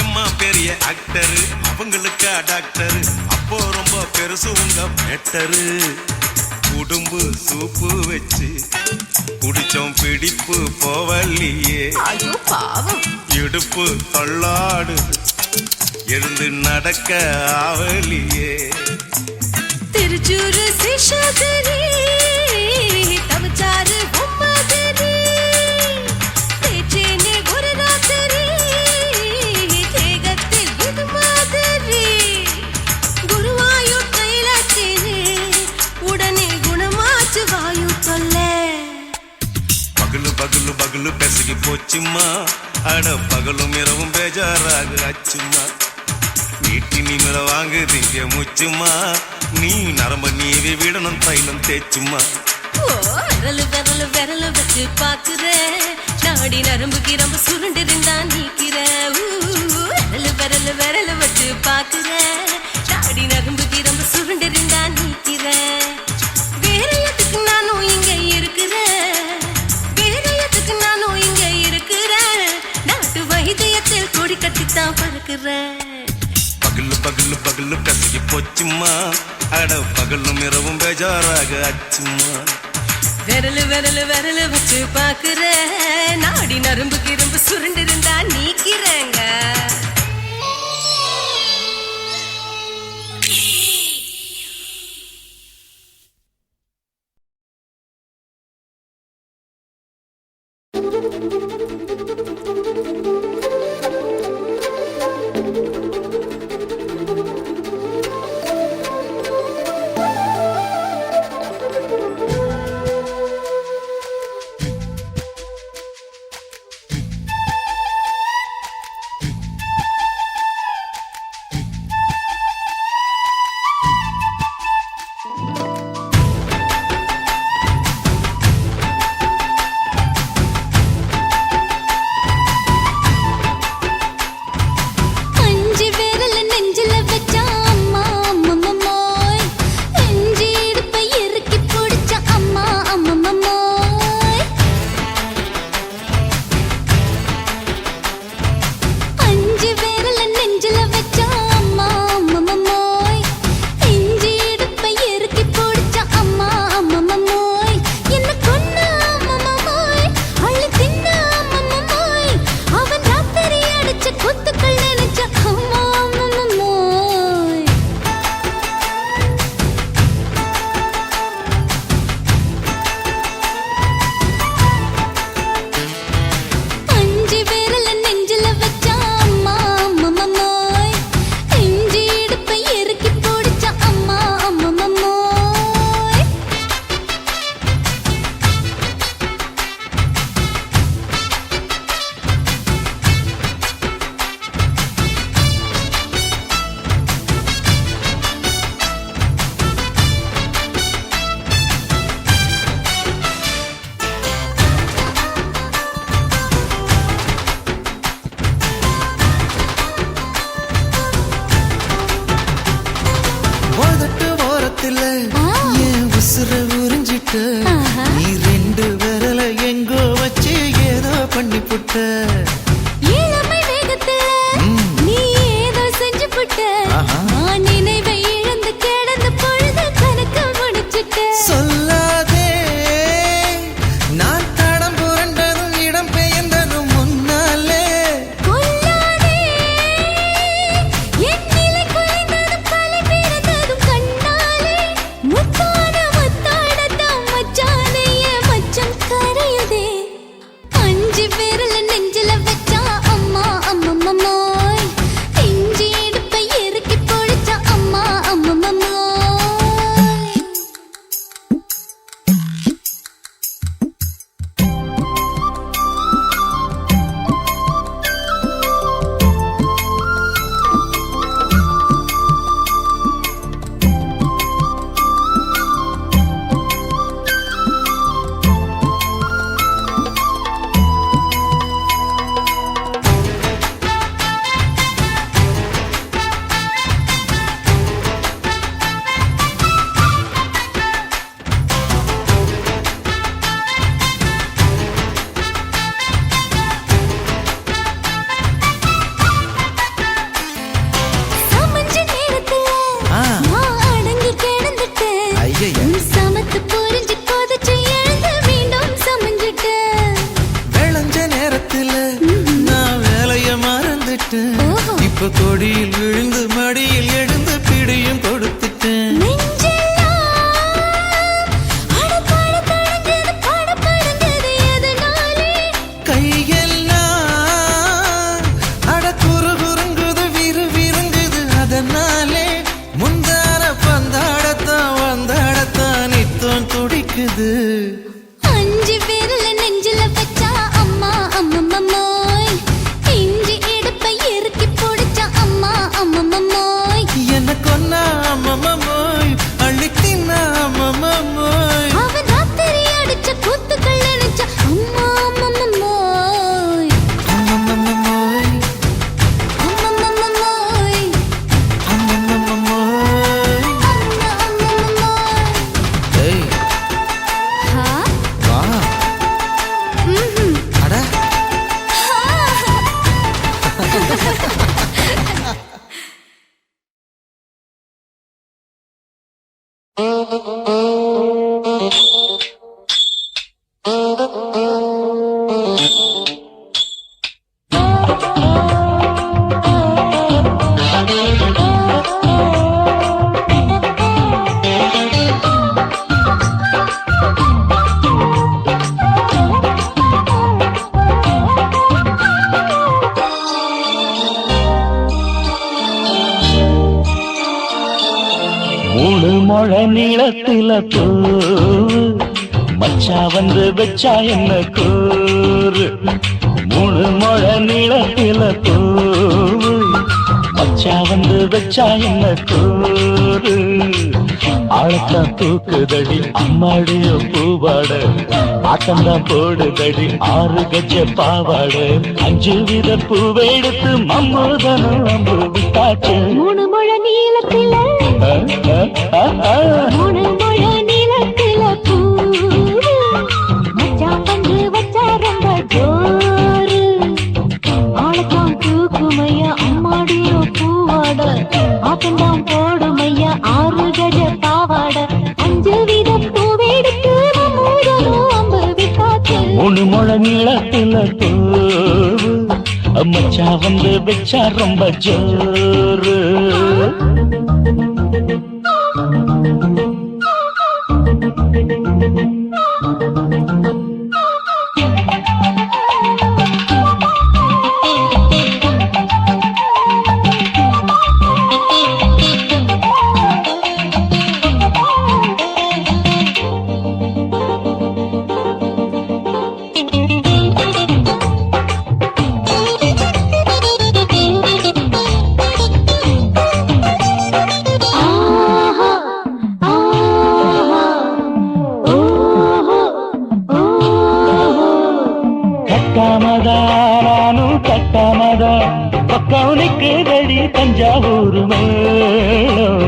எம்மா பெரிய ஆக்டரு அவங்களுக்கா டாக்டரு அப்போ ரொம்ப பெருசு உங்க மேட்டரு குடும்பு சூப்பு வச்சு குடிச்சோம் பிடிப்பு போவல்லையே ஐயோ பாவம் இடுப்பு தள்ளாடு எழுந்து நடக்க ஆவலியே திருச்சூரு சிஷாதிரி தவச்சாரு பொம்மதிரி தேச்சேனே ஒரு ராத்திரி தேகத்தில் இது மாதிரி குருவாயூர் தைலத்தினே உடனே குணமாச்சு வாயு தொல்லை பகலு பகலு பகலு பெசகி போச்சுமா அட பகலும் இரவும் பேஜாராக ஆச்சுமா வீட்டி நிமிர வாங்குதீங்க முச்சுமா நீ நரம்ப நீவி விடணும் தைலம் தேச்சுமா ஓ விரலு விரலு விரலு வச்சு பாக்குறேன் நாடி நரம்பு கிரம்பு சுருண்டு இருந்தா நீக்கிறேன் விரலு விரலு விரலு வச்சு பாக்குறேன் நாடி நரம்பு கிரம்பு சுருண்டு இருந்தா நீக்கிறேன் வேற எதுக்கு நானும் இங்க இருக்கிறேன் வேற எதுக்கு நானும் இங்க இருக்கிறேன் நாட்டு வைத்தியத்தில் கொடி கட்டித்தான் பறக்கிறேன் பகலு பகலு பகலு பெசகி போச்சுமா அட பகலும் இரவும் பேஜாராக ஆச்சுமா விரலு விரலு விரலு வச்சு பாக்குறேன் நாடி நரம்பு கிரம்பு சுருண்டு இருந்தா நீக்கிறேங்க புட்ட நீ ரெண்டு விரல எங்கோ வச்சு ஏதோ பண்ணி புட்ட இளமை வேகத்துல நீ ஏதோ செஞ்சு புட்ட நான் நினைவை இழந்து கிடந்த பொழுது கணக்கு முடிச்சிட்ட சொல்லாதே நான் தடம் புரண்டதும் இடம் பெயர்ந்ததும் முன்னாலே கொல்லாதே என் நிலை குலைந்ததும் கலை பிறந்ததும் கண்ணாலே முத்தான முத்தாடத்தான் மச்சானைய மச்சம் கரையுதே அஞ்சு விரல நெஞ்சில வச்சா அம்மா அம்மம்மோய் இஞ்சி இடுப்பை இறுக்கி பொடிச்சா அம்மா அம்மம்மோய் சமஞ்ச நேரத்துல நான் அடங்கி கிடந்துட்டேன் ஐயைய. சமத்து புரிஞ்சு கொதிச்சு எழுந்து மீண்டும் சமஞ்சிட்டேன் விளைஞ்ச நேரத்துல நான் வேலைய மறந்துட்டேன் ஓஹோ. இப்ப கொடியில் விழுந்து மடியில் எழுந்து பிடியும் கொடுத்துட்டேன் நெஞ்செல்லாம் அடப்பாட தடங்குது படபடங்குது எதனாலே கையெல்லாம் அட குறுகுறுங்குது விறுவிறுங்குது அதனாலே முந்தான பந்தாடத்தான் வந்தாடத்தான் நித்தம் துடிக்குது அஞ்சு விரல நெஞ்சில வச்சா அம்மா அம்மம்மோய் இஞ்சி இடுப்பை இறுக்கி பொடிச்சா அம்மா அம்மம்மோய் என்ன கொன்னா அம்மம்மோய் அள்ளி தின்னா அம்மம்மோய் அவன் ராத்திரி அடிச்ச கூத்துக்கள் நினைச்ச அம்மா அம்மம்மோய் அம்மம்மோய் அம்மம்மோய் அம்மம்மோய் அம்மா அம்மம்மோய் ஏய் ஹா வா ம்ஹும் அட மூணு முழ நீளத்தில பூ மச்சா வந்து வச்சா என்ன கூறு மூணு முழ நீளத்தில பூ மச்சா வந்து வச்சா என்ன கூறு ஆழத்தான் தூக்குதடி அம்மாடிய பூவாட ஆட்டம்தான் போடுதடி 6 கஜ பாவாட 5 வித பூவை எடுத்து மம்மூதனும் அம்பு விட்டாச்சு மூணு முழ நீளத்தில மூணு முழ நீளத்தில பூ மச்சான் வந்து வச்சா ரொம்ப ஜோரு ஆளத்தான் தூக்குமையா அம்மாடியோ பூவாட ஆட்டம்தான் போடுமையா 6 கஜ பாவாட 5 வித பூவெடுத்து மம்மூதனோ அம்பு விட்டாச்சு மூணு முழ நீளத்தில பூ மச்சா வந்து வச்சா ரொம்ப ஜோரு கட்டாமதா பக்கம் நிக்குதடி தஞ்சாவூர் மேளம்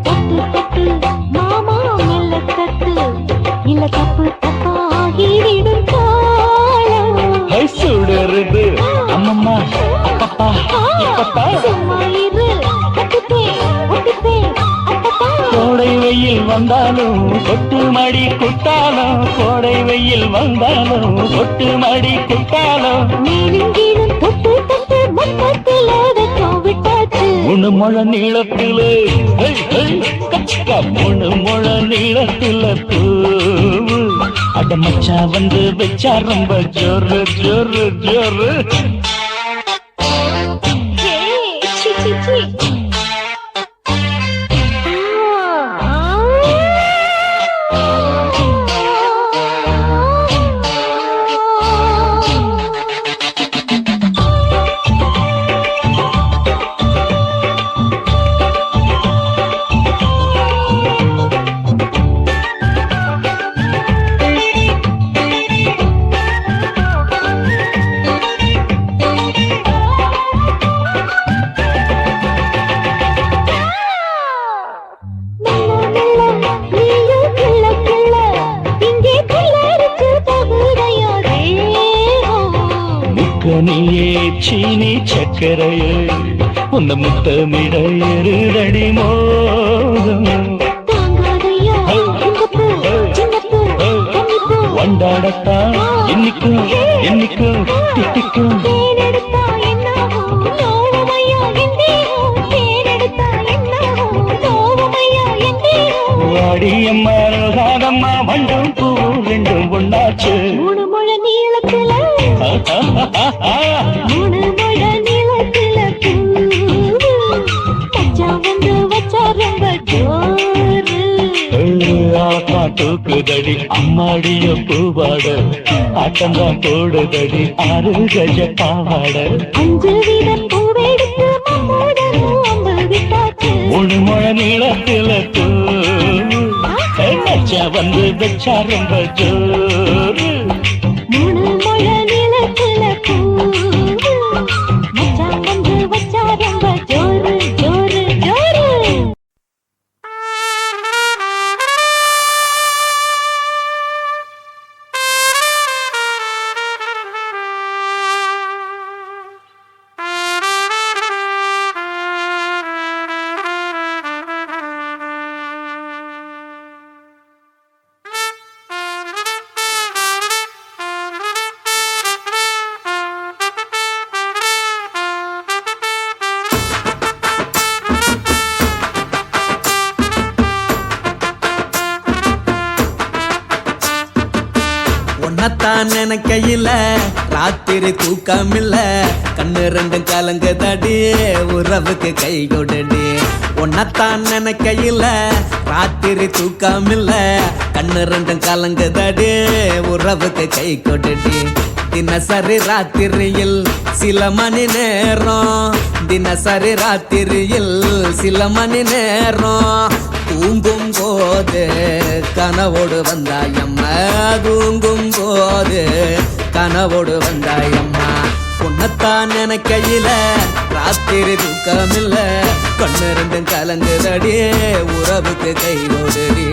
தொட்டு தொட்டு மாமா மெல்ல தட்டு இல்ல சும்மா இரு கட்டிப்பேன் ஒட்டிப்பேன் அட்டட்டா கோடை வெயில் வந்தாலும் கொட்டு மடி குத்தாலும் கோடை வெயில் வந்தாலும் கொட்டு மடி குத்தாலும் மேலும் கீழும் தொட்டு தொட்டு மொத்தத்தில் வெக்கம் விட்டாச்சு மூணு முழ நீளத்துல மூணு முழ நீளத்துல பூவு அட மச்சா வந்து வச்சா ரொம்ப ஜோரு ஜோரு ஜோரு சி சி சி நீயே சீனி சக்கரையே உந்த முத்தமிட எருதடி மோகம் வண்டாடத்தான் என்னைக்கும் என்னைக்கும் திட்டிக்கும் வாடியம்மா ரோகாதம்மா வண்டும் பூ ரெண்டும் ஒண்ணாச்சு மூணு முழ நீளத்துல மூணு முழ நீளத்துல கச்சா வந்து வச்சா ரொம்ப ஜோரு தூக்குதடி அம்மாடிய பூவாட ஆட்டம்தான் போடுதடி 6 கஜ பாவாட 5 வீத பூவெடுத்து மம்மோடனும் அம்பு விட்டாச்சு மூணு முழ நீளத்துல கச்சா வந்து வச்சா ரொம்ப ஜோரு மூணு முழ நீளத்துல மச்சா வந்து வச்சா ரொம்ப ஜோரு ஜோரு ஜோரு உன்னத்தான் நினைக்கையில ராத்திரி தூக்கமில்ல கண்ணு ரெண்டும் கலங்குதடி உறவுக்கு கை கொடுடி உன்னத்தான் நினைக்கையில ராத்திரி தூக்கமில்ல கண்ணு ரெண்டும் கலங்குதடி உறவுக்கு கை கொடுடி தினசரி ராத்திரியில் சில மணி நேரம் தினசரி ராத்திரியில் சில மணி நேரம் தூங்கும் போது கனவோடு வந்தாயம்மா தூங்கும் போது கனவோடு வந்தாயம்மா உன்னத்தான் நினைக்கையில ராத்திரி தூக்கமில்ல கண்ணு ரெண்டும் கலங்குதடி உறவுக்கு கை கொடுடி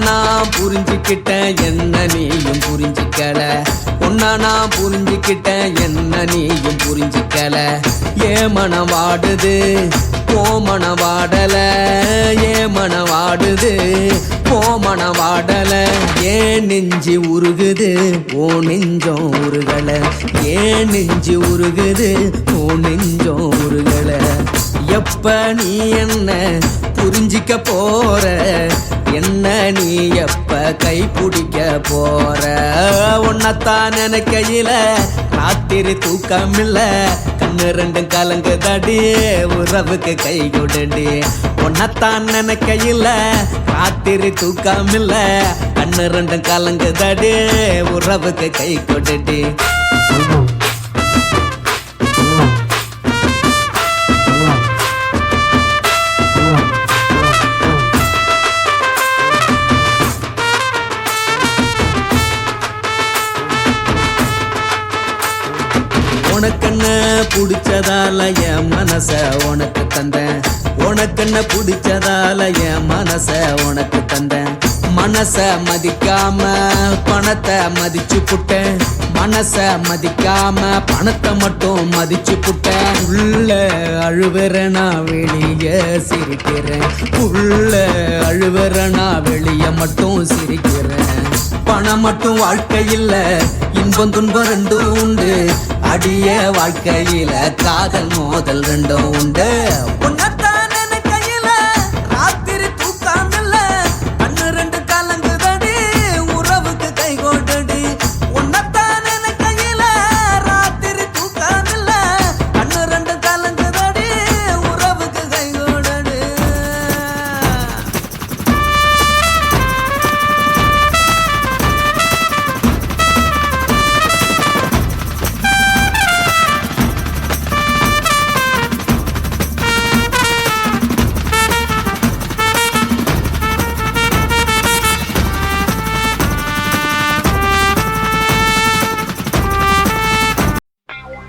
நான் புரிஞ்சுக்கிட்டேன் என்ன நீயும் புரிஞ்சிக்கல உன்ன நான் புரிஞ்சுக்கிட்டேன் என்ன நீயும் புரிஞ்சிக்கல ஏன் மனம் வாடுது ஓ மனம் வாடல ஏன் மனம் வாடுது ஓ மனம் வாடல ஏன் நெஞ்சு உருகுது ஓ நெஞ்சம் உருகல ஏன் நெஞ்சு உருகுது ஓ நெஞ்சம் உருகல எப்ப நீ என்ன புரிஞ்சிக்க போற என்ன நீ எப்ப கை பிடிக்க போற உன்னத்தான் நினைக்கையில ராத்திரி தூக்கமில்ல கண்ணு ரெண்டும் கலங்குதடி உறவுக்கு கை கொடுடி உன்னத்தான் நினைக்கையில ராத்திரி தூக்கமில்ல கண்ணு ரெண்டும் கலங்குதடி உறவுக்கு கை கொடுடி உனக்கண்ண புடிச்சதால என் மனச உனக்கு தந்தேன் உனக்குன்னு புடிச்சதால என் மனச உனக்கு தந்தேன் மனச மதிக்காம பணத்தை மதிச்சு புட்டேன் மனச மதிக்காம பணத்தை மட்டும் மதிச்சு புட்டேன் உள்ள அழுவுற நான் வெளிய சிரிக்கிறேன் உள்ள அழுவுற நான் வெளிய மட்டும் சிரிக்கிறேன் பணம் மட்டும் வாழ்க்கையில் இன்பம் துன்பம் ரெண்டும் உண்டு அடிய வாழ்க்கையில காதல் மோதல் ரெண்டும் உண்டு உன்னத்தான் நினைக்கையில ராத்திரி தூக்காமல்ல கண்ணு ரெண்டு கலங்குதடி உறவுக்கு கை கோட்டடி உன்னத்தான் நினைக்கையில ராத்திரி தூக்காமல்ல கண்ணு ரெண்டு கலங்குதடி உறவுக்கு கை கோட்டடி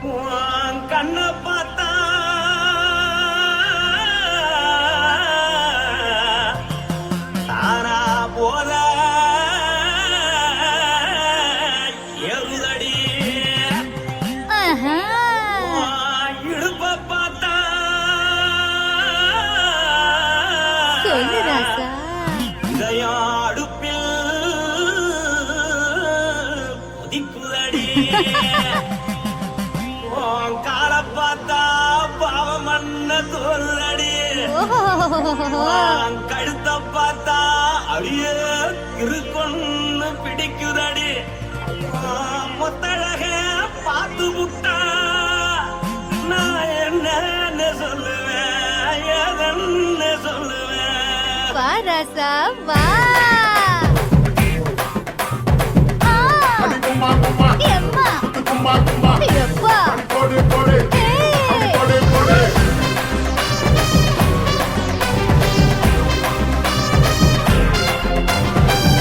உன் கண்ணை பார்த்தா தானா போல எழுதடி உன் இடுப்பை பார்த்தா இதயம் அடுப்பில் கொதிக்குதடி உன் காலை பார்த்தா பாவம் மண்ண தோல்றடி உன் கழுத்தை பார்த்தா அடியே இருக்குன்னு பிடிக்குதடி உன் முத்தழக பார்த்து விட்டா நான் என்னன்னு சொல்லுவேன் எதன்னு சொல்லுவேன் பாராசா வா கும்மா கும்மா எம்மா கும்மா கும்மா எப்பா போடு போடு போடு போடு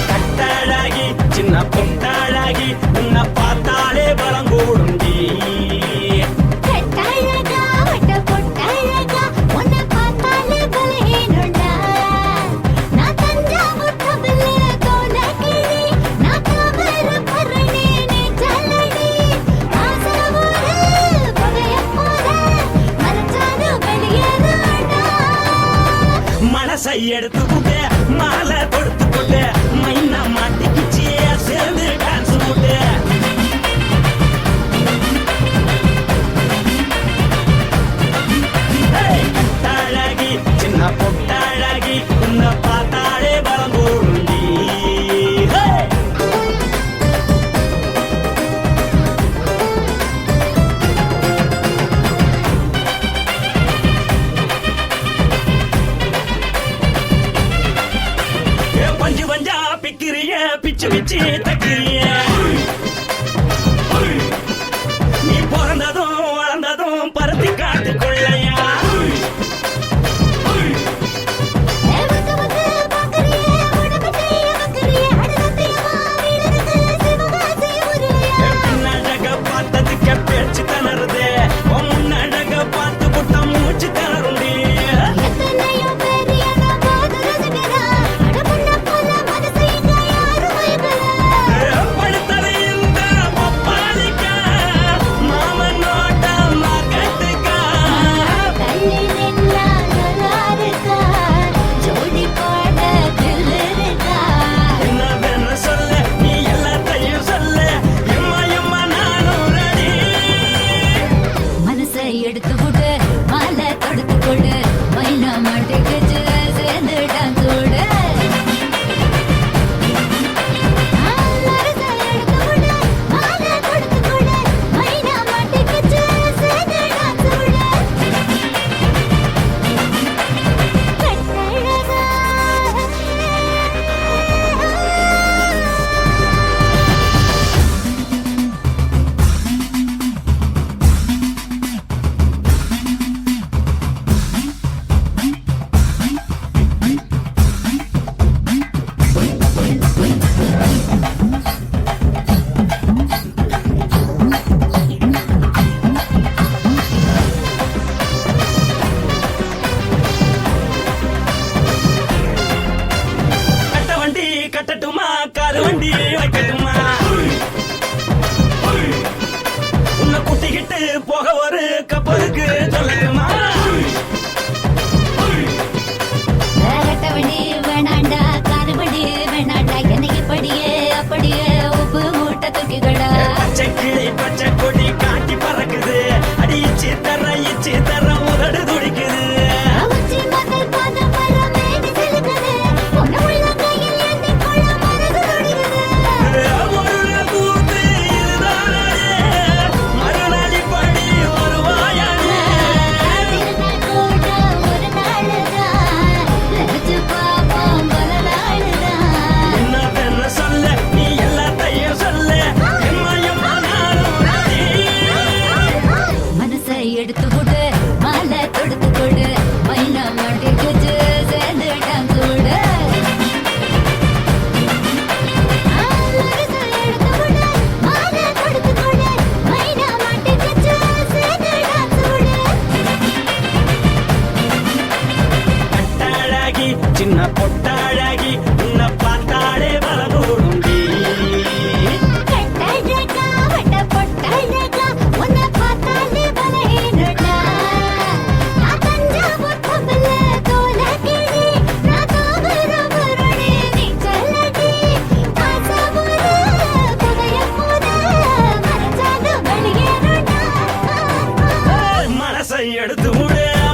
கட்டழகி சின்ன பொட்டழகி உன்னை பார்த்தாலே பலம் கூடுண்டி கட்டழகா வட்ட பொட்டழகா உன்னை பார்த்தாலே பலஹீனண்டா நான் தஞ்சாவூர் கபில கோலகிரி நான் கவர பரணி நீ ஜல்லடி ஆசரவூர் பகைய போல மரச்சாது வெளியேறாடா மனசை எடுத்து புட்டே மாலை கொடுத்து புட்டே மைனா மாட்டிக்கிச்சே சேர்ந்து டான்ஸ் புட்டே கட்டழகி சின்ன பொட்டழகி உன்னை பார்த்தாலே பலம் கூடுண்டி பஞ்சு பஞ்சா பிக்கிறிய பிச்சு பிச்சு தக்கிறிய நீ பிறந்ததும் வளர்ந்ததும் பருத்தி காட்டு கொள்ளையா பின்னழக பார்த்ததுக்கு பேச்சு தளருது உன் முன்னழக பார்த்து புட்ட மூச்சு தளருண்டி எத்தனையோ பெரிய நான் போது ரசிகரா அட புள்ள போல மனசை யாரும் வைக்கல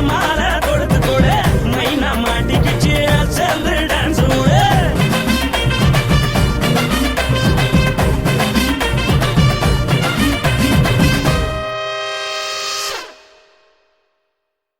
மாலை தொடுத்து கொடு மைனா மாட்டிக்கிச்சு